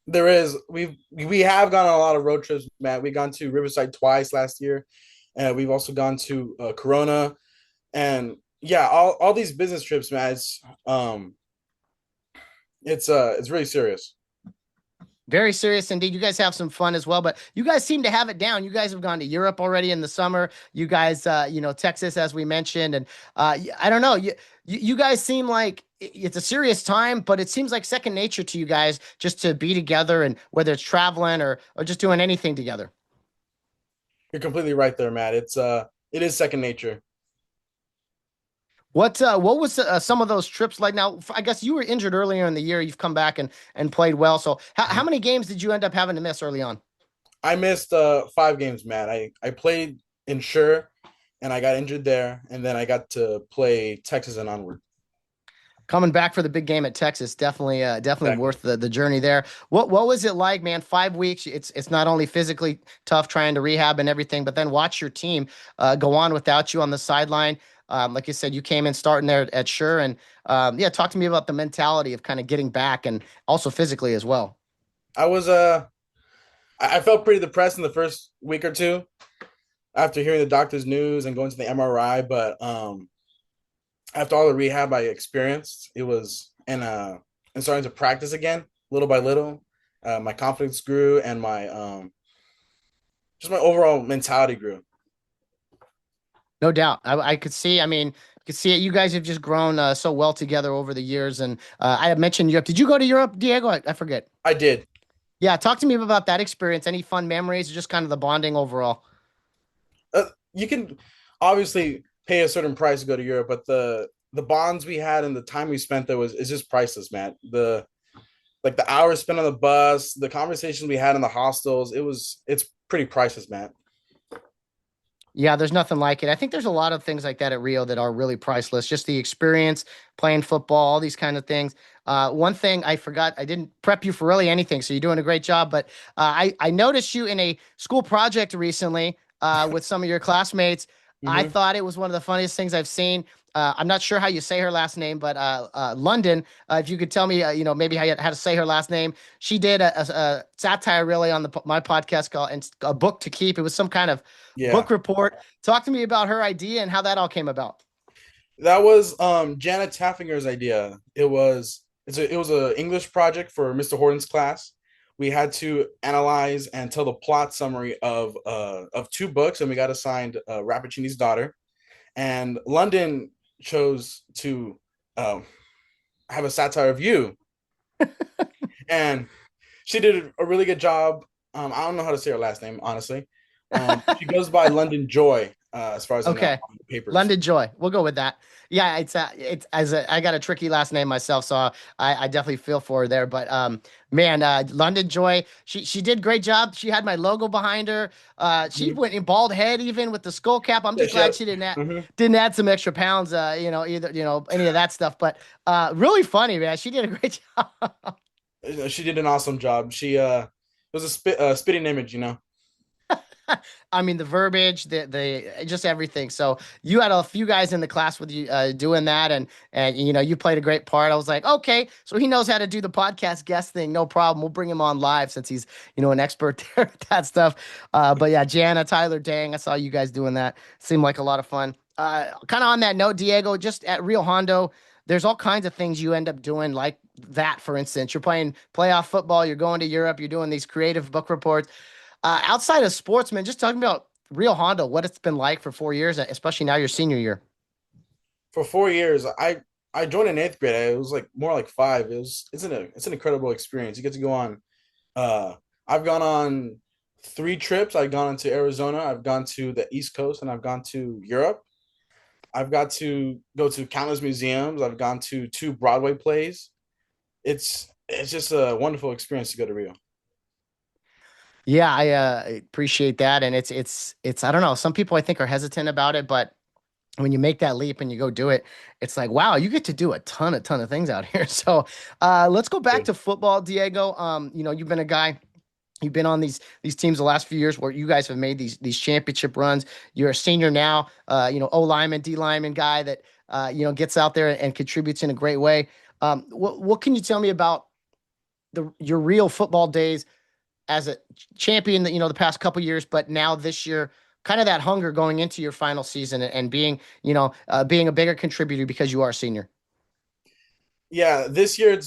There is. We have gone on a lot of road trips, Matt. We've gone to Riverside twice last year, and we've also gone to Corona, and yeah, all these business trips, man. It's really serious. Very serious indeed. You guys have some fun as well, but you guys seem to have it down. You guys have gone to Europe already in the summer. You guys, Texas, as we mentioned, and I don't know. You guys seem like it's a serious time, but it seems like second nature to you guys just to be together, and whether it's traveling or just doing anything together. You're completely right there, Matt. It is second nature. What was some of those trips like? Now, I guess you were injured earlier in the year. You've come back and played well. So, how many games did you end up having to miss early on? I missed 5 games, Matt. I played in Sure, and I got injured there, and then I got to play Texas and onward. Coming back for the big game at Texas, definitely Exactly. worth the journey there. What was it like, man? 5 weeks. It's not only physically tough trying to rehab and everything, but then watch your team go on without you on the sideline. Like you said, you came in starting there at Sure, and talk to me about the mentality of kind of getting back and also physically as well. I felt pretty depressed in the first week or two after hearing the doctor's news and going to the MRI, but after all the rehab I experienced, it was and starting to practice again little by little, my confidence grew and my just my overall mentality grew. No doubt. I could see. I mean, you could see it. You guys have just grown so well together over the years. And I had mentioned Europe. Did you go to Europe, Diego? I forget. I did. Yeah, talk to me about that experience. Any fun memories, or just kind of the bonding overall? You can obviously pay a certain price to go to Europe, but the bonds we had and the time we spent there is just priceless, man. The hours spent on the bus, the conversations we had in the hostels, it's pretty priceless, man. Yeah, there's nothing like it. I think there's a lot of things like that at Rio that are really priceless. Just the experience, playing football, all these kind of things. One thing I forgot, I didn't prep you for really anything, so you're doing a great job. But I noticed you in a school project recently with some of your classmates. I Mm-hmm. thought it was one of the funniest things I've seen. I'm not sure how you say her last name, but London. If you could tell me, maybe how to say her last name. She did a satire really on my podcast called and a book to keep. It was some kind of Yeah. book report. Talk to me about her idea and how that all came about. That was Janet Taffinger's idea. It was a English project for Mr. Horton's class. We had to analyze and tell the plot summary of 2 books, and we got assigned Rappaccini's daughter. And London chose to have a satire of you, and she did a really good job. I don't know how to say her last name, honestly. She goes by London Joy, as far as I know, Okay. on the papers. London Joy. We'll go with that. Yeah, I got a tricky last name myself, so I definitely feel for her there. But man, London Joy, she did great job. She had my logo behind her. She Mhm. went in bald head even with the skull cap. I'm Yeah, just glad she didn't mhm. didn't add some extra pounds. Either any of that stuff. But really funny, man. She did a great job. She did an awesome job. She it was a spitting image, you know. I mean, the verbiage, the just everything. So you had a few guys in the class with you doing that, and you played a great part. I was like, okay, so he knows how to do the podcast guest thing. No problem. We'll bring him on live since he's an expert there at that stuff. But yeah, Jana, Tyler, Dang, I saw you guys doing that. Seemed like a lot of fun. Kind of on that note, Diego, just at Rio Hondo, there's all kinds of things you end up doing like that. For instance, you're playing playoff football, you're going to Europe, you're doing these creative book reports. Outside of sportsmen, just talking about Rio Hondo, what it's been like for 4 years, especially now your senior year. For 4 years, I joined in eighth grade. It was like more like five. It's an incredible experience. You get to go on. I've gone on 3 trips. I've gone to Arizona. I've gone to the East Coast, and I've gone to Europe. I've got to go to countless museums. I've gone to 2 Broadway plays. It's just a wonderful experience to go to Rio. Yeah, I appreciate that, and it's I don't know. Some people I think are hesitant about it, but when you make that leap and you go do it, it's like wow, you get to do a ton of things out here. So let's go back to football, Diego. You've been a guy. You've been on these teams the last few years where you guys have made these championship runs. You're a senior now, O lineman, D lineman guy that gets out there and contributes in a great way. What can you tell me about your real football days as a champion that the past couple years, but now this year, kind of that hunger going into your final season and being being a bigger contributor because you are a senior. Yeah, this year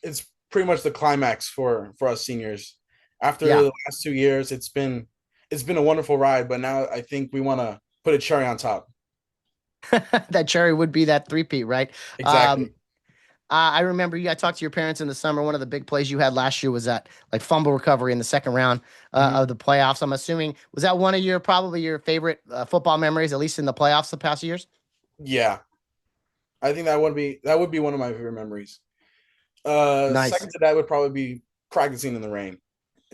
it's pretty much the climax for us seniors. After Yeah, the last 2 years, it's been a wonderful ride, but now I think we want to put a cherry on top. that cherry would be that three-peat, right? Um, Exactly. I remember I talked to your parents in the summer. One of the big plays you had last year was that like fumble recovery in the second round Mhm. of the playoffs. I'm assuming was that one of your probably your favorite football memories, at least in the playoffs the past years. Yeah, I think that would be one of my favorite memories. Nice. Second to that would probably be practicing in the rain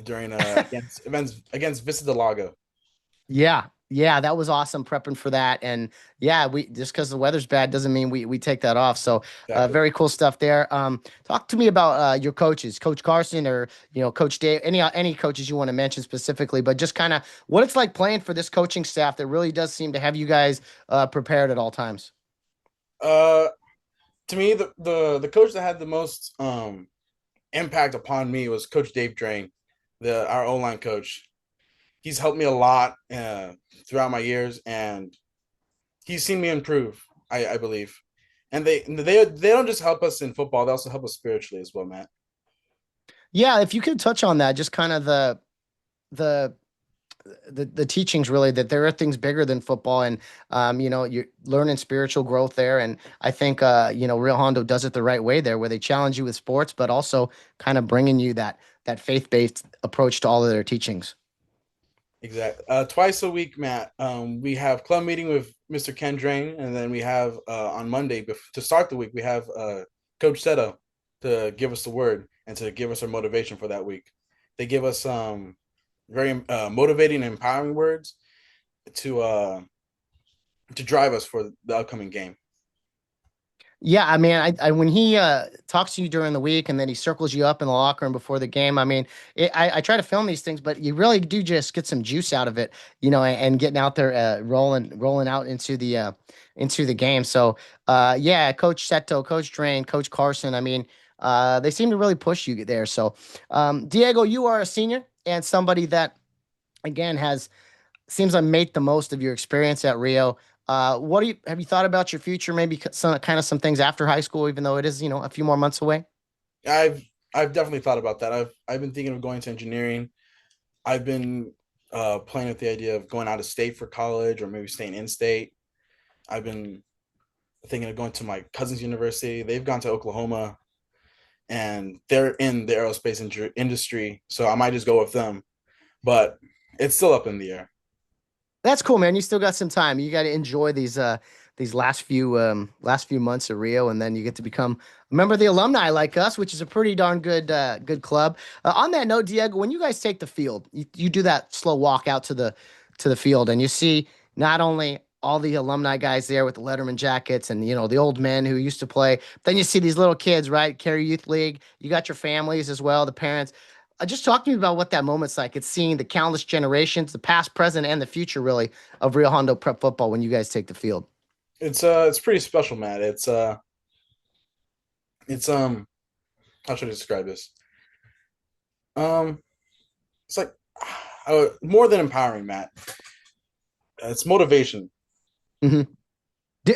during against events against Vista Del Lago. Yeah, yeah, that was awesome prepping for that. And yeah, we just because the weather's bad doesn't mean we take that off. So Exactly. very cool stuff there. Talk to me about your coaches, Coach Carson or Coach Dave, any coaches you want to mention specifically, but just kind of what it's like playing for this coaching staff that really does seem to have you guys prepared at all times. Uh, to me, the coach that had the most impact upon me was Coach Dave Drain, the our O line coach. He's helped me a lot throughout my years, and he's seen me improve. I believe, and they don't just help us in football; they also help us spiritually as well, Matt. Yeah, if you could touch on that, just kind of the the teachings really that there are things bigger than football and you're learning spiritual growth there and I think Real Hondo does it the right way there where they challenge you with sports but also kind of bringing you that faith-based approach to all of their teachings. Exactly. Twice a week, Matt. We have club meeting with Mr. Ken Drain, and then we have on Monday to start the week. We have Coach Seto to give us the word and to give us our motivation for that week. They give us very motivating and empowering words to uh, to drive us for the upcoming game. Yeah, I mean, I when he talks to you during the week and then he circles you up in the locker room before the game. I mean, I try to film these things, but you really do just get some juice out of it, and getting out there, rolling out into the game. So, yeah, Coach Seto, Coach Drain, Coach Carson. I mean, they seem to really push you there. So, Diego, you are a senior and somebody that again has seems like made the most of your experience at Rio. What do you have you thought about your future? Maybe some things after high school, even though it is a few more months away. I've I've definitely thought about that. I've been thinking of going to engineering. I've been playing with the idea of going out of state for college or maybe staying in state. I've been thinking of going to my cousin's university. They've gone to Oklahoma and they're in the aerospace industry, so I might just go with them. But it's still up in the air. That's cool, man. You still got some time. You got to enjoy these last few months of Rio, and then you get to become a member of the alumni like us, which is a pretty darn good club. On that note, Diego, when you guys take the field, you do that slow walk out to the field, and you see not only all the alumni guys there with the Letterman jackets and, the old men who used to play. Then you see these little kids, right? Carry Youth League. You got your families as well, the parents. Just talk to me about what that moment's like. It's seeing the countless generations, the past, present, and the future, really, of Rio Hondo Prep football when you guys take the field. It's pretty special, Matt. It's how should I describe this? Um, it's like more than empowering, Matt. It's motivation. hmm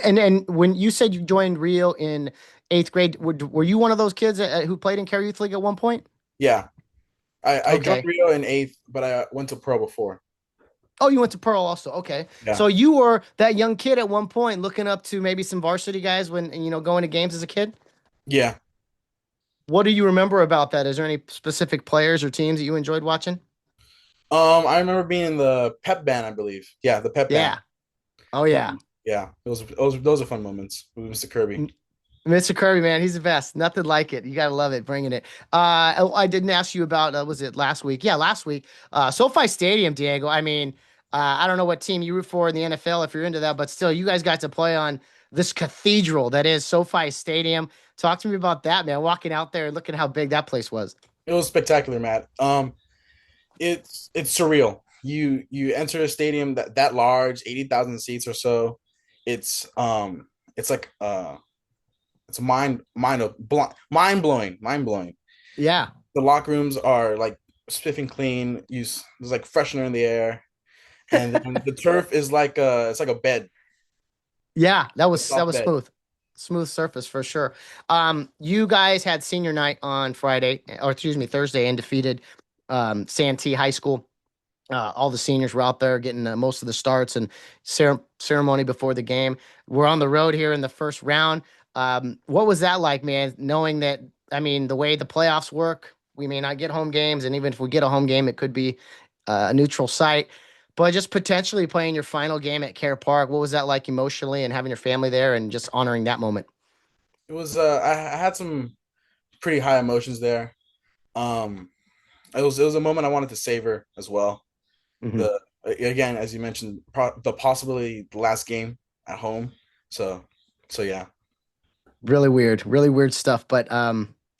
And when you said you joined Rio in eighth grade, were you one of those kids who played in Carry Youth League at one point? Yeah, I joined Okay. Rio in eighth, but I went to pro before. Oh, you went to Pearl also. Okay. Yeah, So you were that young kid at one point looking up to maybe some varsity guys when, going to games as a kid? yeah. What do you remember about that? Is there any specific players or teams that you enjoyed watching? I remember being in the pep band, I believe. Yeah, the pep band. Yeah. Oh, yeah. Yeah, those are fun moments with Mr. Kirby. Mr. Kirby, man, he's the best. Nothing like it. You gotta love it, bringing it. I didn't ask you about. Was it last week? Yeah, last week. SoFi Stadium, Diego. I mean, I don't know what team you root for in the NFL if you're into that, but still, you guys got to play on this cathedral that is SoFi Stadium. Talk to me about that, man. Walking out there and looking how big that place was. It was spectacular, Matt. It's surreal. You enter a stadium that large, 80,000 seats or so. It's like it's mind blowing. Yeah, The locker rooms are like spiffing clean. There's like freshener in the air, and then the turf is like it's like a bed, yeah, that a was that soft was bed. smooth surface for sure. You guys had senior night on Friday, or excuse me, Thursday, and defeated Santee High School. All the seniors were out there getting most of the starts and ceremony before the game. We're on the road here in the first round. What was that like, man? Knowing that, I mean, the way the playoffs work, we may not get home games, and even if we get a home game, it could be a neutral site. But just potentially playing your final game at Care Park, what was that like emotionally, and having your family there, and just honoring that moment? It was I had some pretty high emotions there. Um, it was a moment I wanted to savor as well. hmm The Again, as you mentioned, the possibility the last game at home. So yeah. Really weird stuff. But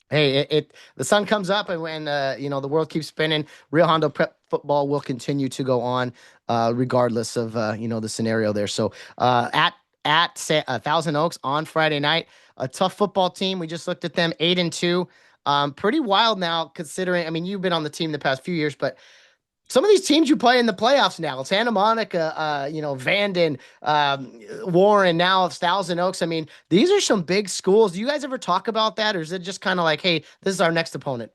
hey, the sun comes up, and when the world keeps spinning, Real Hondo Prep football will continue to go on, regardless of the scenario there. So Thousand Oaks on Friday night, a tough football team. We just looked at them, 8-2. Pretty wild now, considering. I mean, you've been on the team the past few years, but some of these teams you play in the playoffs now, Santa Monica, Vanden, Warren, now it's Thousand Oaks. I mean, these are some big schools. Do you guys ever talk about that, or is it just kind of like, hey, this is our next opponent?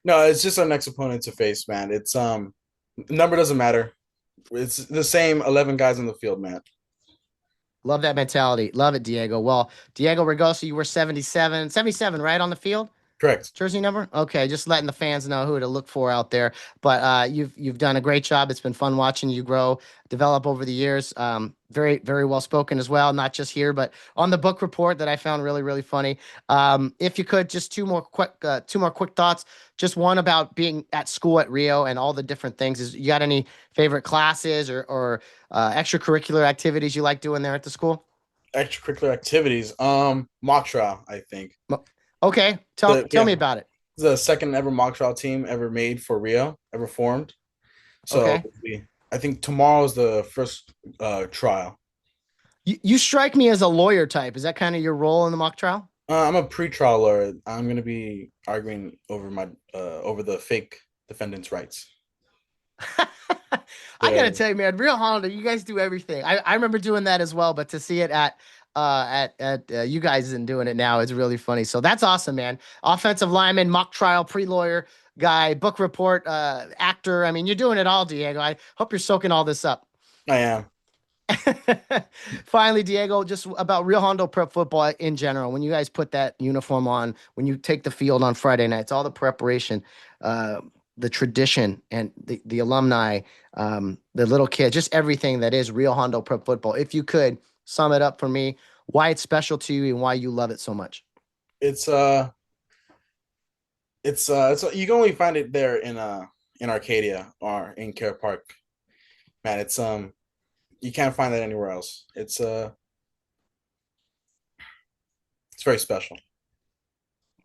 No, it's just our next opponent to face, man. It's number doesn't matter. It's the same 11 guys on the field, man. Love that mentality. Love it, Diego. Well, Diego Raygoza, you were 77, right, on the field? Correct. Jersey number? Okay, just letting the fans know who to look for out there. But you've done a great job. It's been fun watching you grow, develop over the years. Very very well spoken as well, not just here, but on the book report that I found really really funny. If you could, just two more quick thoughts. Just one about being at school at Rio and all the different things. Is you got any favorite classes or extracurricular activities you like doing there at the school? Extracurricular activities. Mock trial, I think. Okay, tell Yeah, me about it. the second ever mock trial team ever made for Rio, ever formed. So Okay. I think tomorrow's the first trial. You strike me as a lawyer type. Is that kind of your role in the mock trial? I'm a pre-trial lawyer. I'm going to be arguing over the fake defendant's rights. I gotta So tell you, man, Real Honda, you guys do everything. I remember doing that as well, but to see it at you guys and doing it now is really funny. So that's awesome, man. Offensive lineman, mock trial, pre-lawyer guy, book report, actor. I mean, you're doing it all, Diego. I hope you're soaking all this up. I am. Finally, Diego, just about Real Hondo Prep football in general. When you guys put that uniform on, when you take the field on Friday nights, all the preparation, uh, the tradition, and the alumni, the little kids, just everything that is Real Hondo Prep football. If you could sum it up for me, why it's special to you and why you love it so much. It's you can only find it there in Arcadia or in Care Park. Man, You can't find that anywhere else. It's very special.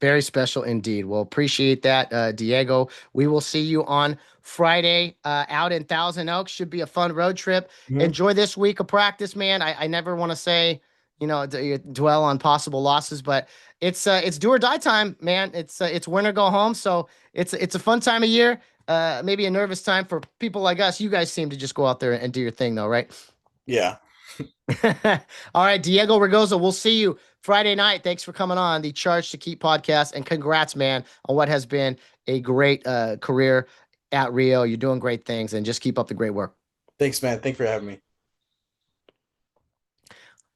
Very special indeed. Well, appreciate that, Diego. We will see you on Friday out in Thousand Oaks. Should be a fun road trip. Mhm. Enjoy this week of practice, man. I never want to say, dwell on possible losses, but it's do or die time, man. It's win or go home. So it's a fun time of year. Maybe a nervous time for people like us. You guys seem to just go out there and do your thing, though, right? Yeah. All right, Diego Raygoza, we'll see you Friday night. Thanks for coming on the Charge to Keep podcast, and congrats, man, on what has been a great career at Rio. You're doing great things, and just keep up the great work. Thanks, man. Thanks for having me.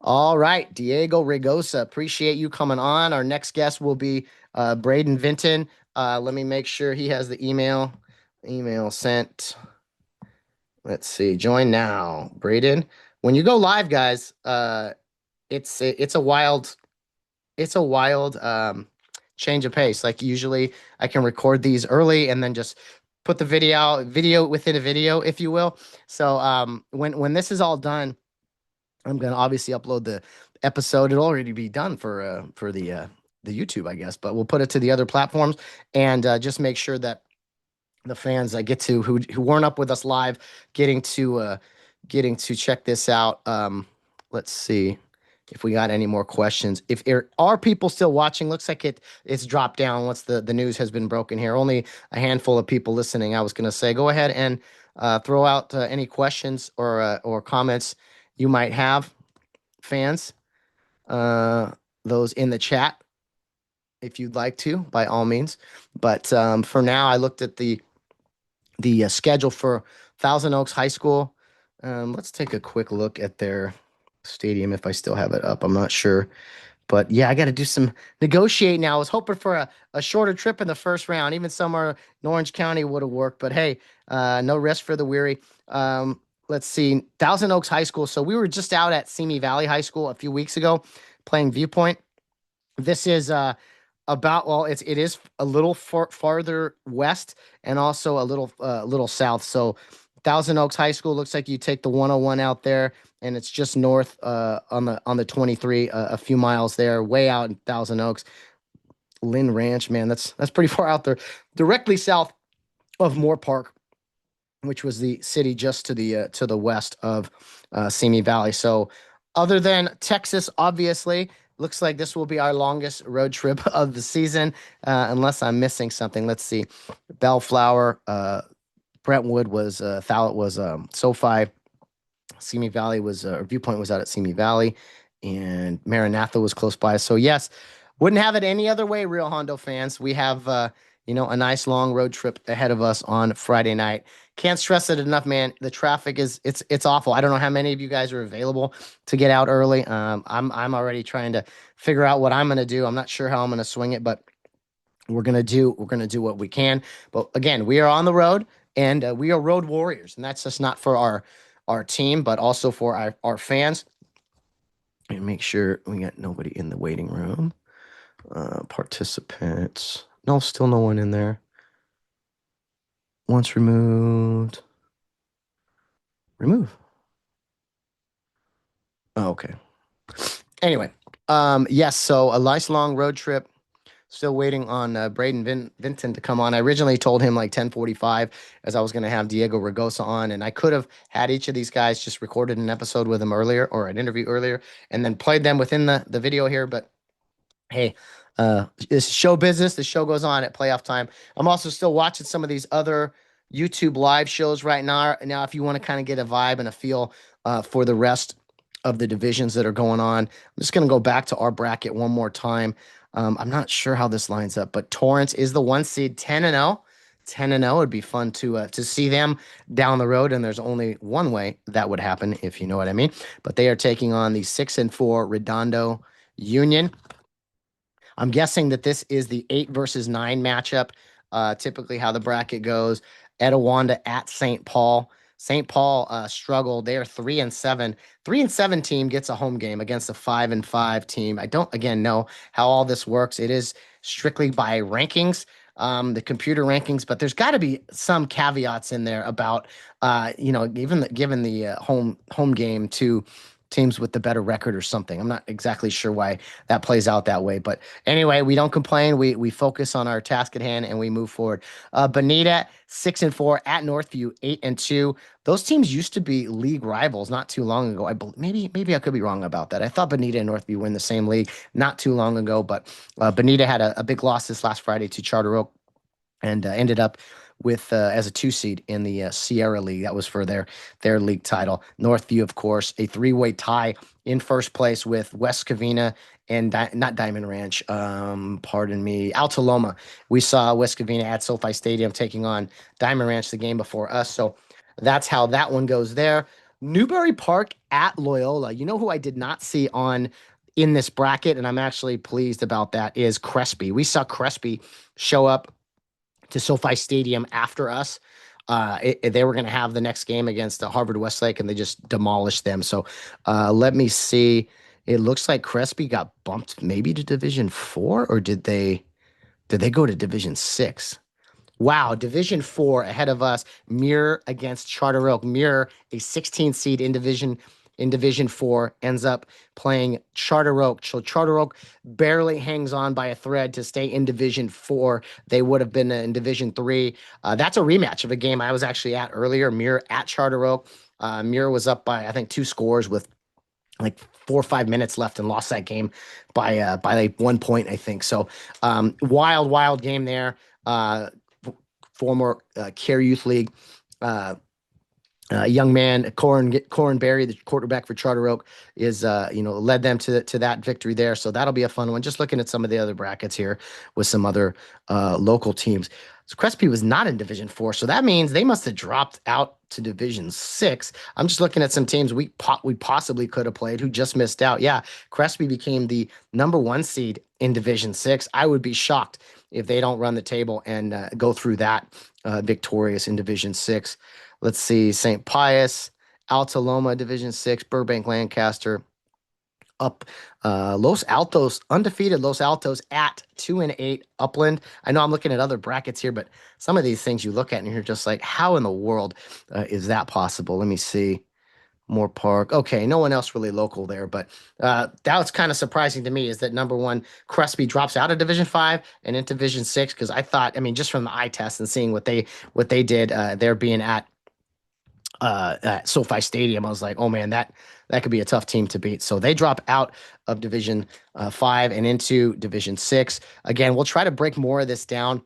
All right, Diego Raygoza, appreciate you coming on. Our next guest will be Brayden Vinton. Let me make sure he has the email. Email sent. Let's see. Join now, Brayden. When you go live, guys, it's a wild change of pace. Like usually I can record these early and then just put the video within a video, if you will. So when this is all done, I'm gonna obviously upload the episode. It'll already be done for the YouTube, I guess, but we'll put it to the other platforms and just make sure that the fans that get to who weren't up with us live getting to check this out. Let's see if we got any more questions. If there are people still watching, looks like it's dropped down once the news has been broken here. Only a handful of people listening. I was going to say, go ahead and throw out any questions or comments you might have, fans. Those in the chat, if you'd like to, by all means. But for now, I looked at the schedule for Thousand Oaks High School. Let's take a quick look at their stadium if I still have it up. I'm not sure. But yeah, I got to do some negotiating now. I was hoping for a shorter trip in the first round. Even somewhere in Orange County would have worked. But hey, no rest for the weary. Let's see. Thousand Oaks High School. So we were just out at Simi Valley High School a few weeks ago playing Viewpoint. This is it is a little farther west and also a little south. So Thousand Oaks High School looks like you take the 101 out there, and it's just north on the 23, a few miles there, way out in Thousand Oaks. Lynn Ranch, man, that's pretty far out there, directly south of Moore Park, which was the city just to the west of Simi Valley. So other than Texas, obviously, looks like this will be our longest road trip of the season, unless I'm missing something. Let's see. Bellflower, Brentwood was Fallett was SoFi. Simi Valley was Viewpoint was out at Simi Valley, and Maranatha was close by. So yes, wouldn't have it any other way, Rio Hondo fans. We have a nice long road trip ahead of us on Friday night. Can't stress it enough, man. The traffic it's awful. I don't know how many of you guys are available to get out early. I'm already trying to figure out what I'm going to do. I'm not sure how I'm going to swing it, but we're going to do what we can. But again, we are on the road, and we are road warriors, and that's just not for our team, but also for our fans. And make sure we got nobody in the waiting room. Participants. No, still no one in there. Once removed. Remove. Oh, okay. Anyway, yes, so a nice long road trip. Still waiting on Brayden Vinton to come on. I originally told him like 10:45 as I was going to have Diego Raygoza on, and I could have had each of these guys just recorded an episode with him earlier or an interview earlier and then played them within the video here, but hey, it's show business. The show goes on at playoff time. I'm also still watching some of these other YouTube live shows right now. Now, if you want to kind of get a vibe and a feel for the rest of the divisions that are going on, I'm just going to go back to our bracket one more time. I'm not sure how this lines up, but Torrance is the 1 seed, 10-0. 10-0. It'd be fun to see them down the road, and there's only one way that would happen, if you know what I mean. But they are taking on the 6-4 Redondo Union. I'm guessing that this is the 8 versus 9 matchup. Typically how the bracket goes. Etowanda at St. Paul. St. Paul struggled. They are 3-7. 3-7 team gets a home game against a 5-5 team. I don't, again, know how all this works. It is strictly by rankings. the computer rankings, but there's got to be some caveats in there about, given the home game to teams with the better record or something. I'm not exactly sure why that plays out that way, but anyway, we don't complain. We focus on our task at hand and we move forward. Bonita 6-4 at Northview 8-2. Those teams used to be league rivals not too long ago. Maybe I could be wrong about that. I thought Bonita and Northview were in the same league not too long ago, but Bonita had a big loss this last Friday to Charter Oak and ended up with as a 2 seed in the Sierra League. That was for their league title. Northview, of course, a 3-way tie in first place with West Covina and not Diamond Ranch. Pardon me, Altaloma. We saw West Covina at SoFi Stadium taking on Diamond Ranch the game before us. So that's how that one goes there. Newbury Park at Loyola. You know who I did not see on in this bracket, and I'm actually pleased about that, is Crespi. We saw Crespi show up to SoFi Stadium after us. They were going to have the next game against Harvard Westlake, and they just demolished them. So let me see. It looks like Crespi got bumped maybe to Division 4, or did they go to Division 6? Wow, Division 4 ahead of us. Muir against Charter Oak. Muir, a 16 seed in Division 4, ends up playing Charter Oak. So Charter Oak barely hangs on by a thread to stay in Division 4. They would have been in Division 3. That's a rematch of a game I was actually at earlier. Muir at Charter Oak. Muir was up by, I think, 2 scores with like 4 or 5 minutes left and lost that game by like 1 point, I think. So wild game there. Former Care Youth League young man, Corin Berry, the quarterback for Charter Oak, is led them to that victory there. So that'll be a fun one. Just looking at some of the other brackets here with some other local teams. So Crespi was not in Division 4, so that means they must have dropped out to Division 6. I'm just looking at some teams we possibly could have played who just missed out. Yeah, Crespi became the number 1 seed in Division 6. I would be shocked if they don't run the table and go through that victorious in Division 6. Let's see, St. Pius, Altaloma, Division 6, Burbank, Lancaster, up Los Altos, undefeated Los Altos at 2-8, Upland. I know I'm looking at other brackets here, but some of these things you look at and you're just like, how in the world is that possible? Let me see. Moore Park. Okay, no one else really local there, but that was kind of surprising to me is that number 1, Crespi drops out of Division 5 and into Division 6, because I thought, just from the eye test and seeing what they did, they're being at SoFi Stadium, I was like, oh man, that could be a tough team to beat. So they drop out of Division 5 and into Division 6. Again, we'll try to break more of this down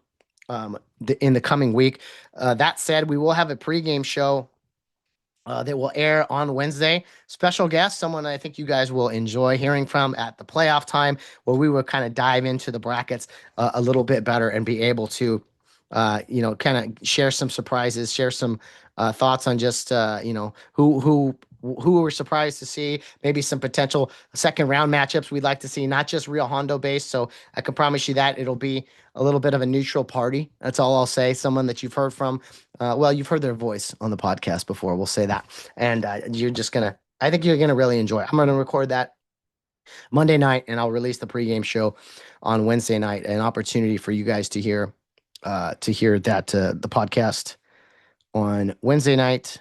in the coming week. That said, we will have a pregame show that will air on Wednesday. Special guest, someone I think you guys will enjoy hearing from at the playoff time, where we will kind of dive into the brackets a little bit better and be able to kind of share some surprises, share some thoughts on just who we're surprised to see, maybe some potential second round matchups we'd like to see, not just Rio Hondo based. So I can promise you that it'll be a little bit of a neutral party. That's all I'll say. Someone that you've heard from, you've heard their voice on the podcast before. We'll say that, and I think you're gonna really enjoy it. I'm gonna record that Monday night, and I'll release the pregame show on Wednesday night. An opportunity for you guys to hear that the podcast on Wednesday night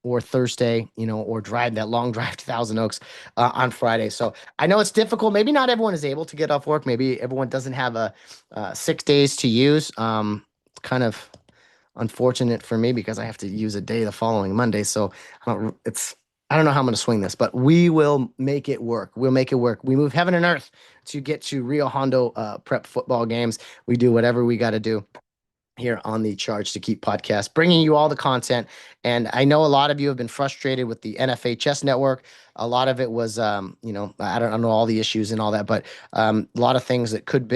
or Thursday, or drive that long drive to Thousand Oaks on Friday. So I know it's difficult. Maybe not everyone is able to get off work. Maybe everyone doesn't have 6 days to use. It's kind of unfortunate for me because I have to use a day the following Monday. So I don't know how I'm going to swing this, but we will make it work. We'll make it work. We move heaven and earth to get to Rio Hondo Prep football games. We do whatever we got to do here on the Charge to Keep podcast, bringing you all the content. And I know a lot of you have been frustrated with the NFHS network. A lot of it was, I don't know all the issues and all that, but a lot of things that could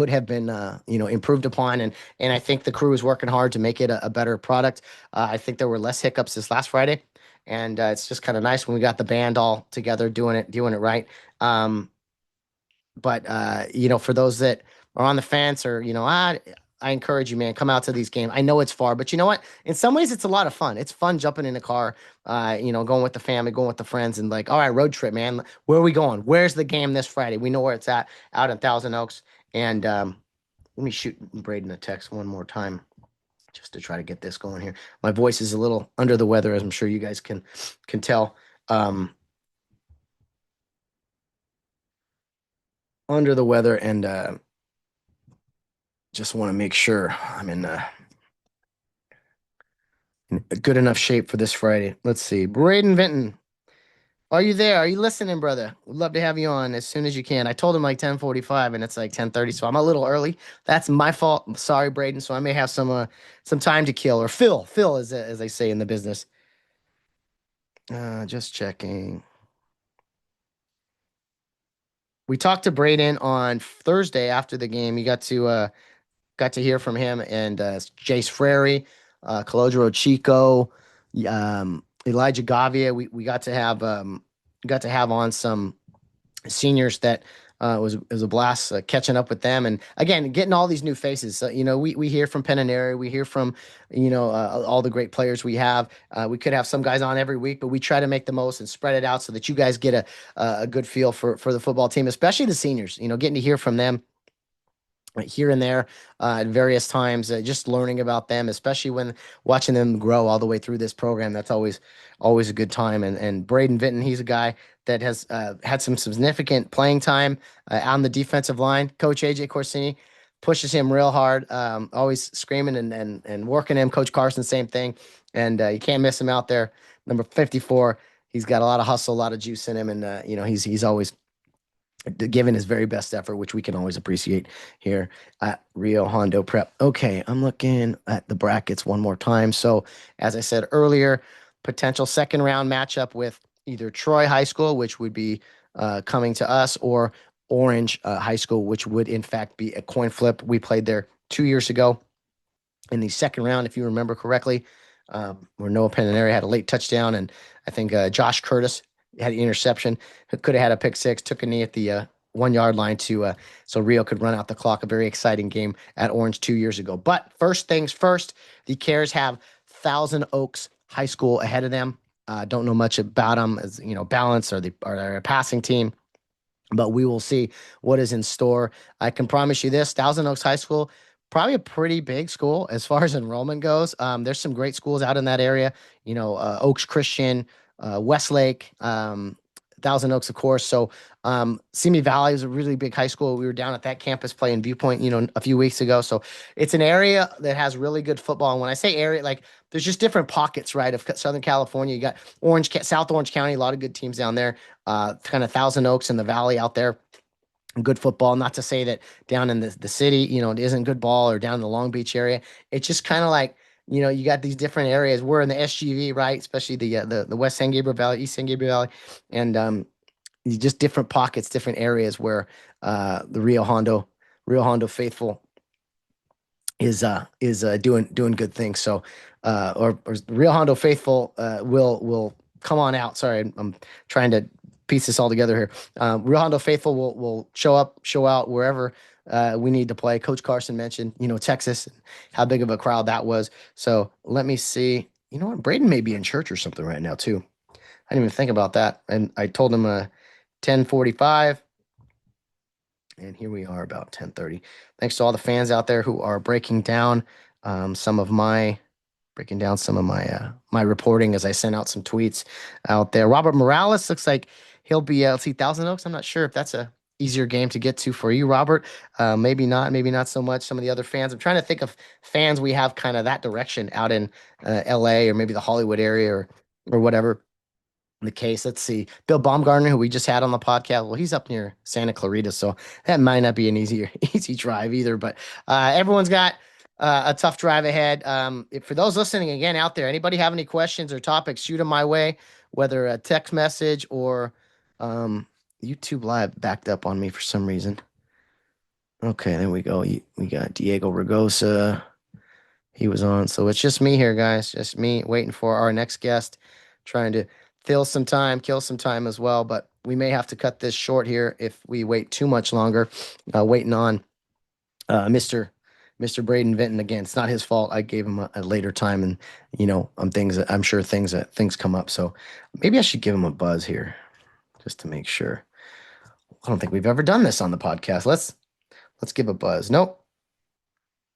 have been, improved upon. And I think the crew is working hard to make it a better product. I think there were less hiccups this last Friday, and it's just kind of nice when we got the band all together doing it right. But for those that are on the fence or, I encourage you, man, come out to these games. I know it's far, but you know what? In some ways, it's a lot of fun. It's fun jumping in a car, going with the family, going with the friends, and like, all right, road trip, man. Where are we going? Where's the game this Friday? We know where it's at, out in Thousand Oaks. And Let me shoot Brayden a text one more time just to try to get this going here. My voice is a little under the weather, as I'm sure you guys can tell. Under the weather, and just want to make sure I'm in good enough shape for this Friday. Let's see. Brayden Vinton, are you there? Are you listening, brother? Would love to have you on as soon as you can. I told him like 10:45 and it's like 10:30, so I'm a little early. That's my fault. I'm sorry, Brayden. So I may have some time to kill, or fill as they say in the business. Just checking. We talked to Brayden on Thursday after the game. You got to hear from him and Jace Frary, Calogero Chico, Elijah Gavia. We got to have on some seniors that it was a blast catching up with them, and again getting all these new faces. We hear from Penaneri, we hear from all the great players we have. We could have some guys on every week, but we try to make the most and spread it out so that you guys get a good feel for the football team, especially the seniors. Getting to hear from them here and there at various times, just learning about them, especially when watching them grow all the way through this program. That's always a good time. And Brayden Vinton, he's a guy that has had some significant playing time on the defensive line. Coach AJ Corsini pushes him real hard, always screaming and working him. Coach Carson, same thing. And you can't miss him out there. Number 54, he's got a lot of hustle, a lot of juice in him. And, he's always given his very best effort, which we can always appreciate here at Rio Hondo Prep. Okay, I'm looking at the brackets one more time. So, as I said earlier, potential second round matchup with either Troy High School, which would be coming to us, or Orange High School, which would in fact be a coin flip. We played there 2 years ago in the second round, if you remember correctly, where Noah Penaneri had a late touchdown, and I think Josh Curtis had an interception. Could have had a pick six, took a knee at the 1 yard line so Rio could run out the clock. A very exciting game at Orange 2 years ago. But first things first, the Cares have Thousand Oaks High School ahead of them. Don't know much about them, as balance, or they're a passing team, but we will see what is in store. I can promise you this: Thousand Oaks High School, probably a pretty big school as far as enrollment goes. There's some great schools out in that area. Oaks Christian, Westlake, Thousand Oaks, of course. So Simi Valley is a really big high school. We were down at that campus playing Viewpoint, a few weeks ago. So it's an area that has really good football. And when I say area, like there's just different pockets, right, of Southern California. You got South Orange County, a lot of good teams down there. Kind of Thousand Oaks in the Valley out there. Good football. Not to say that down in the city, it isn't good ball, or down in the Long Beach area. It's just kind of like, you got these different areas. We're in the SGV, right? Especially the West San Gabriel Valley, East San Gabriel Valley, and just different pockets, different areas where the Rio Hondo faithful is doing good things. So or the Rio Hondo faithful will come on out. Sorry, I'm trying to piece this all together here. Rio Hondo faithful will show out wherever we need to play. Coach Carson mentioned, Texas, how big of a crowd that was. So let me see. You know what? Brayden may be in church or something right now too. I didn't even think about that. And I told him 10:45. And here we are about 10:30. Thanks to all the fans out there who are breaking down some of my my reporting as I sent out some tweets out there. Robert Morales looks like he'll be let's see, Thousand Oaks. I'm not sure if that's a easier game to get to for you, Robert. Maybe not so much. Some of the other fans. I'm trying to think of fans we have kind of that direction out in LA, or maybe the Hollywood area, or whatever the case. Let's see. Bill Baumgartner, who we just had on the podcast. Well, he's up near Santa Clarita, so that might not be an easy drive either. But everyone's got a tough drive ahead. For those listening again out there, anybody have any questions or topics, shoot them my way, whether a text message or YouTube Live backed up on me for some reason. Okay, there we go. We got Diego Raygoza. He was on. So it's just me here, guys. Just me waiting for our next guest, trying to kill some time as well. But we may have to cut this short here if we wait too much longer. Waiting on Mr. Brayden Vinton again. It's not his fault. I gave him a later time, and I'm sure things come up. So maybe I should give him a buzz here, just to make sure. I don't think we've ever done this on the podcast. Let's give a buzz. Nope.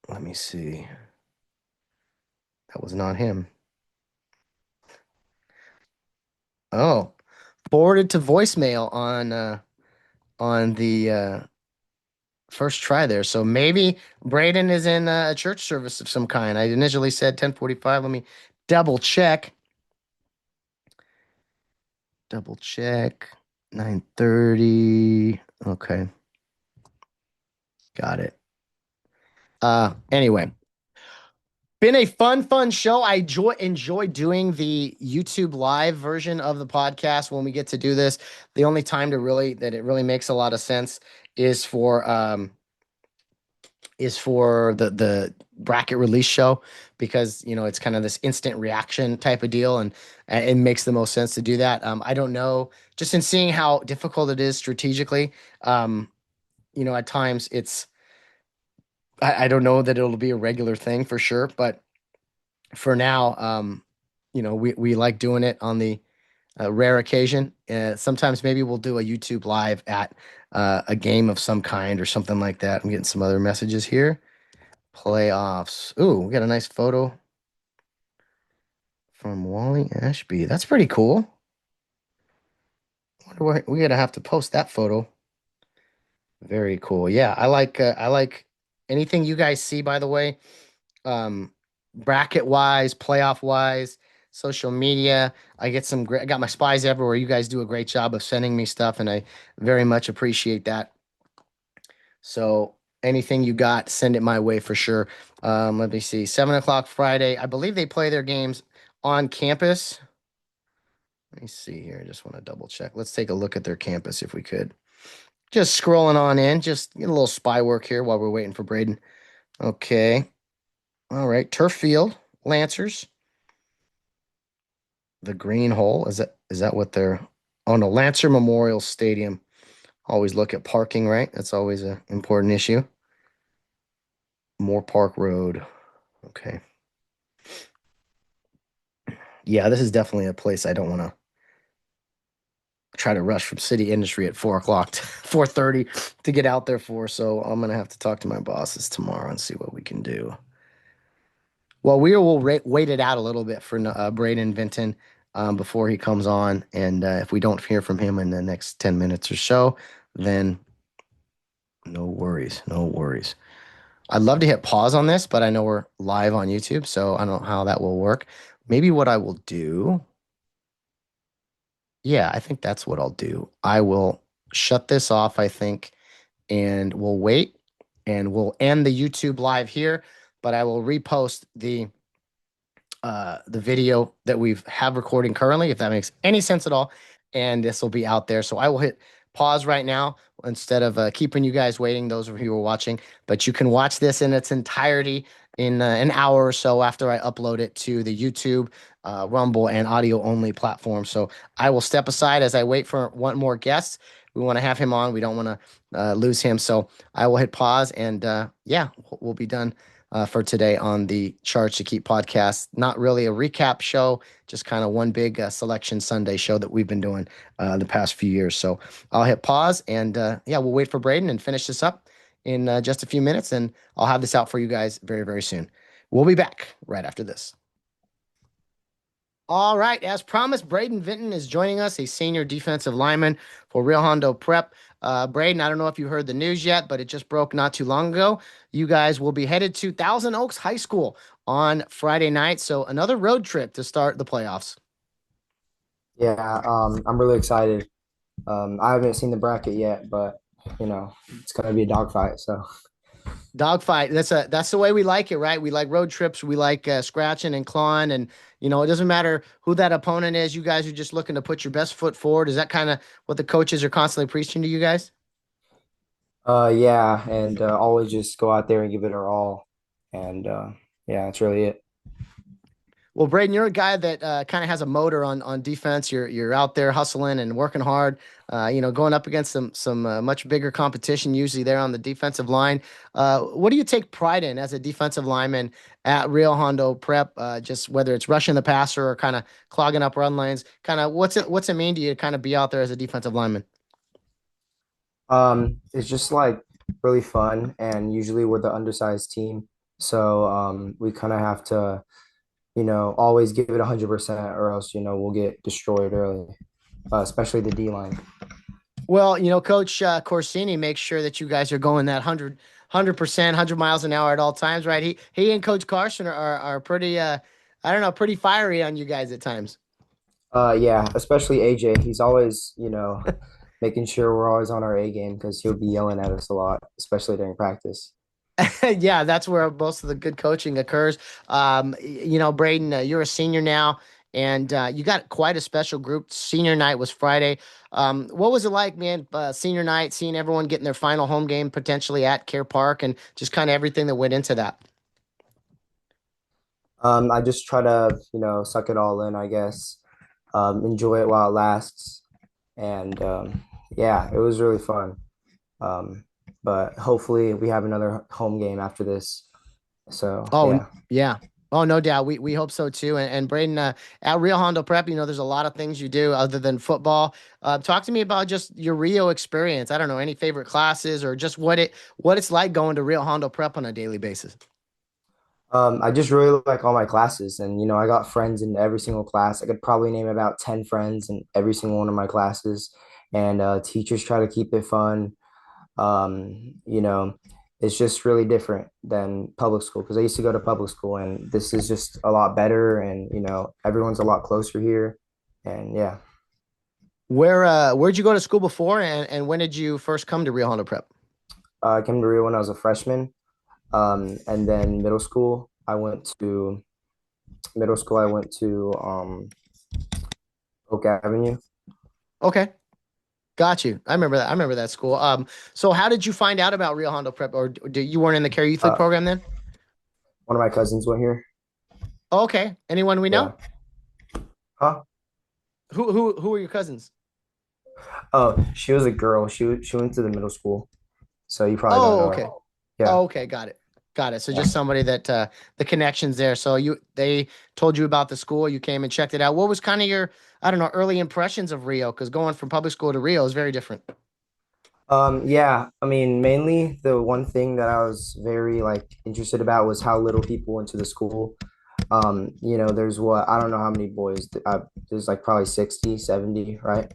Let me see. That was not him. Oh, forwarded to voicemail on the first try there. So maybe Brayden is in a church service of some kind. I initially said 10:45. Let me double check. Double check. 9:30. Okay. Got it. Anyway, been a fun show. I enjoy doing the YouTube live version of the podcast when we get to do this. The only time that it really makes a lot of sense is for the bracket release show, because it's kind of this instant reaction type of deal, and it makes the most sense to do that. I don't know, just in seeing how difficult it is strategically. At times I don't know that it'll be a regular thing for sure, but for now, we like doing it on the rare occasion. Sometimes maybe we'll do a YouTube live at a game of some kind or something like that. I'm getting some other messages here. Playoffs. Ooh, we got a nice photo from Wally Ashby. That's pretty cool. Wonder what we gotta have to post that photo. Very cool. Yeah, I like anything you guys see, by the way. Bracket wise, playoff wise, social media. I get some great, I got my spies everywhere. You guys do a great job of sending me stuff, and I very much appreciate that. So anything you got, send it my way for sure. Let me see. 7 o'clock Friday. I believe they play their games on campus. Let me see here. I just want to double check. Let's take a look at their campus if we could. Just scrolling on in, just get a little spy work here while we're waiting for Brayden. Okay. All right. Turf Field, Lancers. The Green Hole. Is that what they're, oh no, Lancer Memorial Stadium. Always look at parking, right? That's always an important issue. Moore Park Road. Okay. Yeah, this is definitely a place I don't want to try to rush from city industry at 4 o'clock to 4:30 to get out there for. So I'm gonna have to talk to my bosses tomorrow and see what we can do. Well, we will wait it out a little bit for Brayden Vinton before he comes on, and if we don't hear from him in the next 10 minutes or so, then no worries, no worries. I'd love to hit pause on this, but I know we're live on YouTube, so I don't know how that will work. Maybe what I will do, yeah, I think that's what I'll do. I will shut this off, I think, and we'll wait, and we'll end the YouTube live here, but I will repost the video that we have recording currently, if that makes any sense at all. And this will be out there. So I will hit pause right now instead of keeping you guys waiting, those of you who are watching. But you can watch this in its entirety in an hour or so after I upload it to the YouTube, Rumble, and audio only platform. So I will step aside as I wait for one more guest. We want to have him on. We don't want to lose him. So I will hit pause, and yeah, we'll be done for today on the Charge to Keep podcast. Not really a recap show, just kind of one big Selection Sunday show that we've been doing the past few years. So I'll hit pause, and yeah, we'll wait for Brayden and finish this up in just a few minutes, and I'll have this out for you guys very, very soon. We'll be back right after this. All right, as promised, Brayden Vinton is joining us, a senior defensive lineman for Rio Hondo Prep. Brayden, I don't know if you heard the news yet, but it just broke not too long ago. You guys will be headed to Thousand Oaks High School on Friday night, so another road trip to start the playoffs. Yeah, I'm really excited. I haven't seen the bracket yet, but it's gonna be a dogfight. So Dogfight. That's the way we like it, right? We like road trips. We like scratching and clawing, and it doesn't matter who that opponent is. You guys are just looking to put your best foot forward. Is that kind of what the coaches are constantly preaching to you guys? yeah, and always just go out there and give it our all. And yeah, that's really it. Well, Brayden, you're a guy that kind of has a motor on defense. You're out there hustling and working hard. Going up against some much bigger competition usually there on the defensive line. What do you take pride in as a defensive lineman at Rio Hondo Prep? Just whether it's rushing the passer or kind of clogging up run lanes. Kind of what's it mean to you to kind of be out there as a defensive lineman? It's just like really fun, and usually we're the undersized team, So we kind of have to, always give it 100% or else, we'll get destroyed early, especially the D line. Well, Coach Corsini makes sure that you guys are going that 100%, 100 miles an hour at all times, right? He and Coach Carson are pretty, I don't know, pretty fiery on you guys at times. Yeah, especially AJ. He's always, making sure we're always on our A game because he'll be yelling at us a lot, especially during practice. Yeah, that's where most of the good coaching occurs. Brayden, you're a senior now, and you got quite a special group. Senior night was Friday. What was it like, man? Senior night, seeing everyone getting their final home game potentially at Care Park, and just kind of everything that went into that. I just try to, suck it all in, I guess. Enjoy it while it lasts. And yeah, it was really fun. Um, but hopefully we have another home game after this. So Oh, yeah. yeah. Oh, no doubt. We hope so too. And Brayden, at Rio Hondo Prep, there's a lot of things you do other than football. Talk to me about just your Rio experience. I don't know, any favorite classes or just what it's like going to Rio Hondo Prep on a daily basis. I just really like all my classes, and I got friends in every single class. I could probably name about 10 friends in every single one of my classes, and teachers try to keep it fun. You know, it's just really different than public school because I used to go to public school, and this is just a lot better, and everyone's a lot closer here, and yeah. Where'd you go to school before, and when did you first come to Rio Hondo Prep? I came to Rio when I was a freshman, and then middle school. I went to Oak Avenue. Okay, got you. I remember that. I remember that school. So how did you find out about Rio Hondo Prep, or you weren't in the Care Youth League Uh, program then? One of my cousins went here. Oh, okay. Anyone we Yeah. know? Huh? Who are your cousins? Oh, she was a girl. She went to the middle school, so you probably don't Oh, know her. okay. Yeah. Oh, okay, got it. Got it. So Yeah. just somebody that the connections there. So they told you about the school, you came and checked it out. What was kind of your, I don't know, early impressions of Rio? Because going from public school to Rio is very different. Yeah, I mean, mainly the one thing that I was very like interested about was how little people went to the school. There's I don't know how many boys. There's like probably 60, 70, right?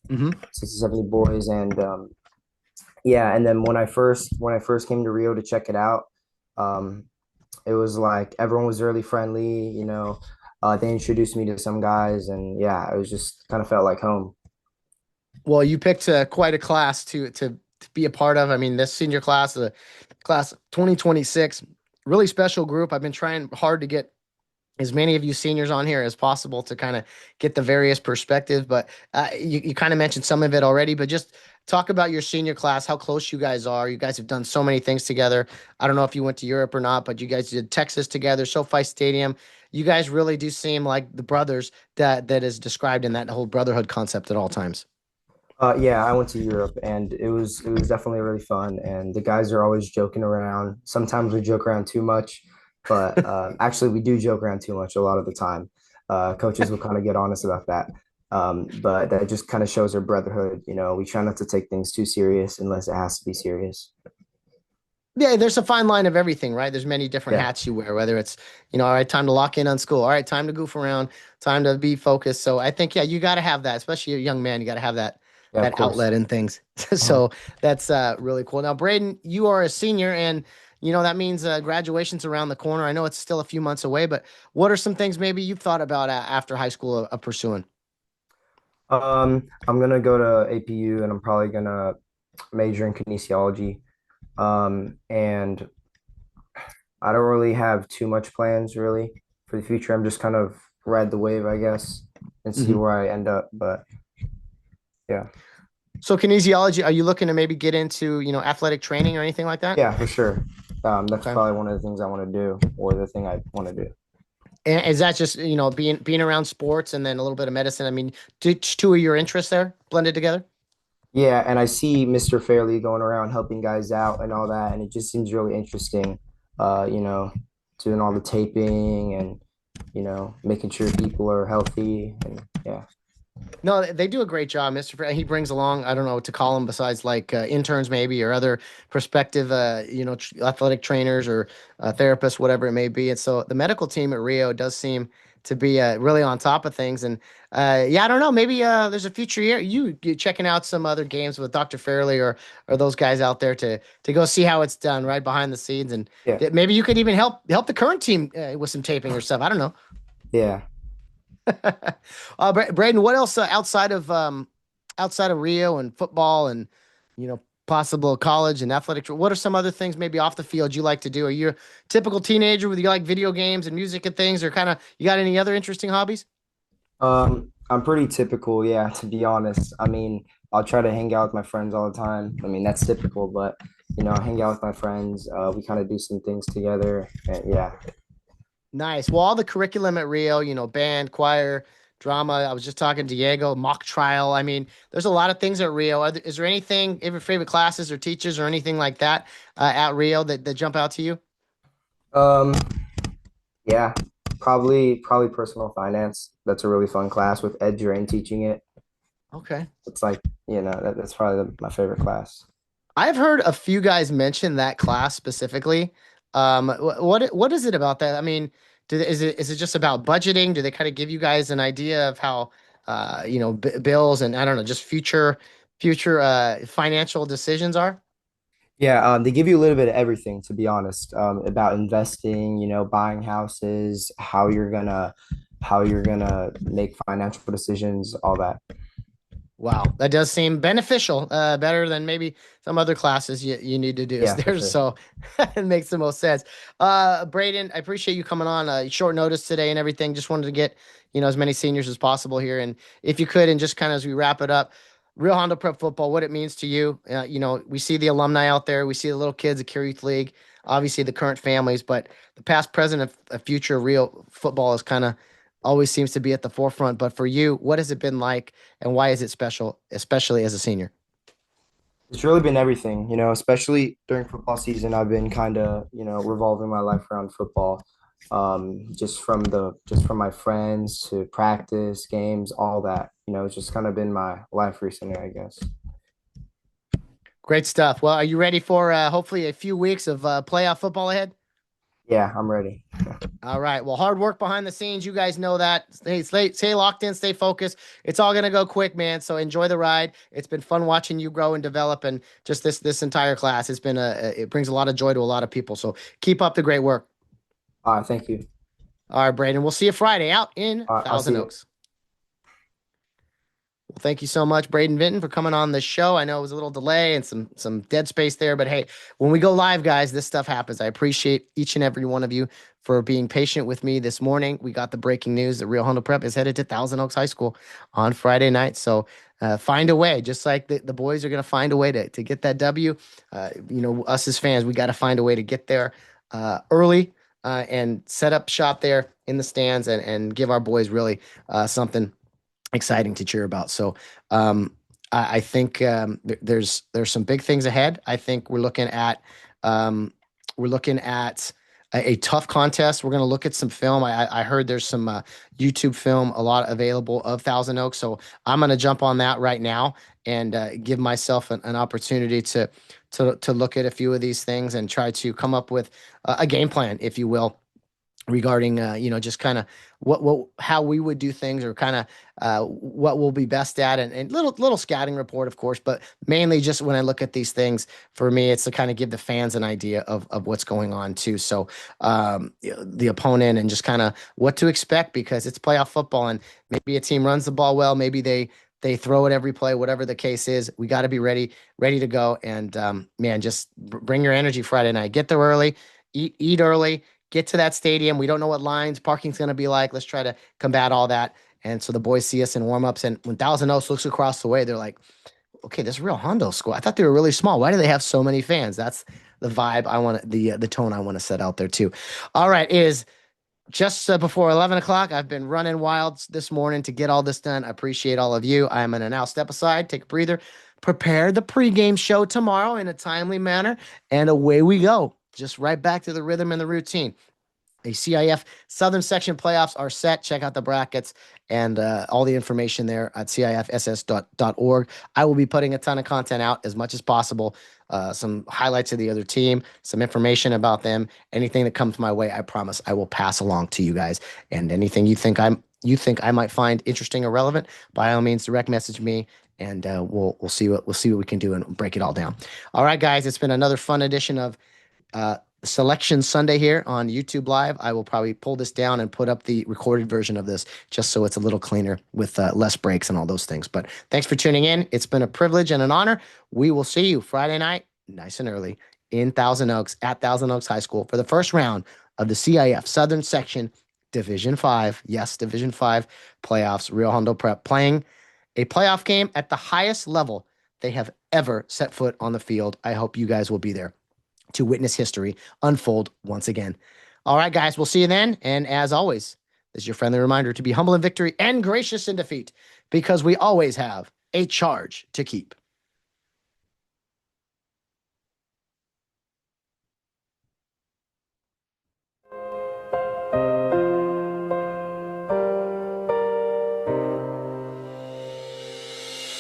Hmm. 60, 70 boys. And yeah, and then when I first came to Rio to check it out, um, it was like everyone was really friendly, they introduced me to some guys, and yeah, it was just kind of felt like home. Well, you picked quite a class to be a part of. I mean, this senior class, the class of 2026, really special group. I've been trying hard to get as many of you seniors on here as possible to kind of get the various perspectives. But you kind of mentioned some of it already, but just talk about your senior class, how close you guys are. You guys have done so many things together. I don't know if you went to Europe or not, but you guys did Texas together, SoFi Stadium. You guys really do seem like the brothers that is described in that whole brotherhood concept at all times. Yeah, I went to Europe, and it was definitely really fun. And the guys are always joking around. Sometimes we joke around too much, but actually we do joke around too much a lot of the time. Coaches will kind of get honest about that. But that just kind of shows our brotherhood. We try not to take things too serious unless it has to be serious. Yeah, there's a fine line of everything, right? There's many different Yeah, hats you wear, whether it's, all right, time to lock in on school. All right, time to goof around, time to be focused. So I think, yeah, you got to have that, especially a young man. You got to have yeah, of that course. outlet and things. Uh-huh. So that's really cool. Now, Brayden, you are a senior, and that means graduation's around the corner. I know it's still a few months away, but what are some things maybe you've thought about after high school of pursuing? I'm gonna go to APU, and I'm probably gonna major in kinesiology. And I don't really have too much plans really for the future. I'm just kind of ride the wave, I guess, and see Hmm. where I end up. But yeah, So kinesiology, are you looking to maybe get into, athletic training or anything like that? yeah, for sure. That's Okay. probably one of the things I want to do, or the thing I want to do. And is that just, being around sports and then a little bit of medicine? I mean, two of your interests there blended together? Yeah, and I see Mr. Fairley going around helping guys out and all that, and it just seems really interesting. Uh, you know, doing all the taping and making sure people are healthy, and yeah. No, they do a great job, Mr. He brings along, I don't know what to call them besides like interns maybe or other prospective, athletic trainers or therapists, whatever it may be. And so the medical team at Rio does seem to be really on top of things. And yeah, I don't know, maybe there's a future year you checking out some other games with Dr. Fairley or those guys out there to go see how it's done right behind the scenes. And Yeah, maybe you could even help the current team with some taping or stuff. I don't know. yeah. Brayden, what else outside of Rio and football and possible college and athletic? What are some other things maybe off the field you like to do? Are you a typical teenager with you like video games and music and things, or kind of you got any other interesting hobbies? I'm pretty typical, yeah, to be honest. I mean, I'll try to hang out with my friends all the time. I mean, that's typical, but I hang out with my friends. We kind of do some things together. And yeah. Nice. Well, all the curriculum at Rio, band, choir, drama. I was just talking to Diego, mock trial. I mean, there's a lot of things at Rio. Is there anything, any favorite classes or teachers or anything like that at Rio that jump out to you? Um, yeah, probably personal finance. That's a really fun class with Ed Drain teaching it. Okay. It's like, that's probably my favorite class. I've heard a few guys mention that class specifically. What is it about that? I mean, is it just about budgeting? Do they kind of give you guys an idea of how bills and I don't know, just future financial decisions are? Yeah, they give you a little bit of everything, to be honest, about investing, buying houses, how you're gonna make financial decisions, all that. Wow, that does seem beneficial, better than maybe some other classes you need to do Yeah, for there. sure. So it makes the most sense. Brayden, I appreciate you coming on short notice today and everything. Just wanted to get, as many seniors as possible here. And if you could, and just kind of as we wrap it up, Real Hondo Prep football, what it means to you. We see the alumni out there. We see the little kids at Care Youth League, obviously the current families, but the past, present, and future of real football is kind of always seems to be at the forefront. But for you, what has it been like? And why is it special, especially as a senior? It's really been everything, especially during football season. I've been kind of, revolving my life around football. Just from my friends to practice, games, all that. It's just kind of been my life recently, I guess. Great stuff. Well, are you ready for hopefully a few weeks of playoff football ahead? Yeah, I'm ready. All right. Well, hard work behind the scenes. You guys know that. Stay locked in, stay focused. It's all gonna go quick, man. So enjoy the ride. It's been fun watching you grow and develop, and just this entire class. It brings a lot of joy to a lot of people. So keep up the great work. All right, thank you. All right, Brandon. We'll see you Friday out in All right, I'll see Thousand you. Oaks. Well, thank you so much, Brayden Vinton, for coming on the show. I know it was a little delay and some dead space there, but hey, when we go live, guys, this stuff happens. I appreciate each and every one of you for being patient with me this morning. We got the breaking news that Rio Hondo Prep is headed to Thousand Oaks High School on Friday night. So find a way, just like the boys are going to find a way to get that W. Us as fans, we got to find a way to get there early and set up shop there in the stands and give our boys really something exciting to cheer about. So I think there's some big things ahead. I think we're looking at a tough contest. We're going to look at some film. I heard there's some YouTube film a lot available of Thousand Oaks, so I'm going to jump on that right now and give myself an opportunity to look at a few of these things and try to come up with a game plan, if you will, regarding just kind of what how we would do things or kind of what we'll be best at and little scouting report, of course, but mainly just when I look at these things, for me it's to kind of give the fans an idea of what's going on too. So the opponent and just kind of what to expect, because it's playoff football and maybe a team runs the ball well, maybe they throw it every play, whatever the case is. We got to be ready to go. And man, just bring your energy Friday night. Get there early, eat early, get to that stadium. We don't know what lines parking's going to be like. Let's try to combat all that. And so the boys see us in warmups, and when Thousand Oaks looks across the way, they're like, "Okay, this is Real Hondo school. I thought they were really small. Why do they have so many fans?" That's the vibe I want, the tone I want to set out there too. All right, it is just before 11 o'clock. I've been running wild this morning to get all this done. I appreciate all of you. I'm going to now step aside, take a breather, prepare the pregame show tomorrow in a timely manner, and away we go. Just right back to the rhythm and the routine. a CIF Southern Section playoffs are set. Check out the brackets and all the information there at cifss.org. I will be putting a ton of content out as much as possible. Some highlights of the other team, some information about them, anything that comes my way, I promise I will pass along to you guys. And anything you think I might find interesting or relevant, by all means, direct message me, and we'll see what we can do and break it all down. All right, guys, it's been another fun edition of Selection Sunday here on YouTube Live. I will probably pull this down and put up the recorded version of this just so it's a little cleaner with less breaks and all those things. But thanks for tuning in. It's been a privilege and an honor. We will see you Friday night, nice and early, in Thousand Oaks at Thousand Oaks High School for the first round of the CIF Southern Section Division 5. Yes, Division 5 playoffs. Rio Hondo Prep playing a playoff game at the highest level they have ever set foot on the field. I hope you guys will be there to witness history unfold once again. All right, guys, we'll see you then. And as always, this is your friendly reminder to be humble in victory and gracious in defeat, because we always have a charge to keep.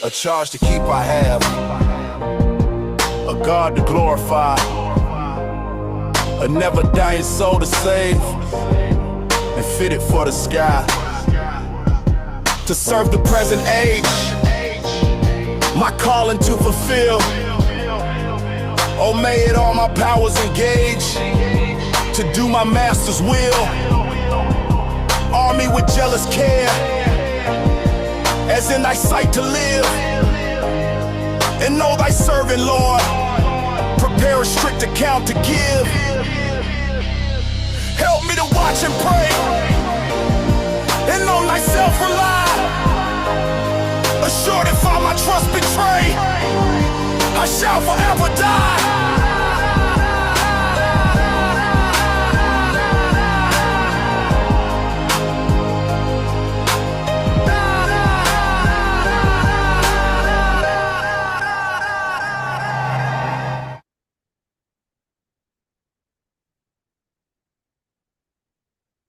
A charge to keep I have, a God to glorify, a never dying soul to save, and fitted for the sky. To serve the present age, my calling to fulfill. Oh, may it all my powers engage, to do my master's will. Arm me with jealous care, as in thy sight to live, and know thy servant, Lord, prepare a strict account to give. Help me to watch and pray, and on thyself rely. Assured if I my trust betray, I shall forever die.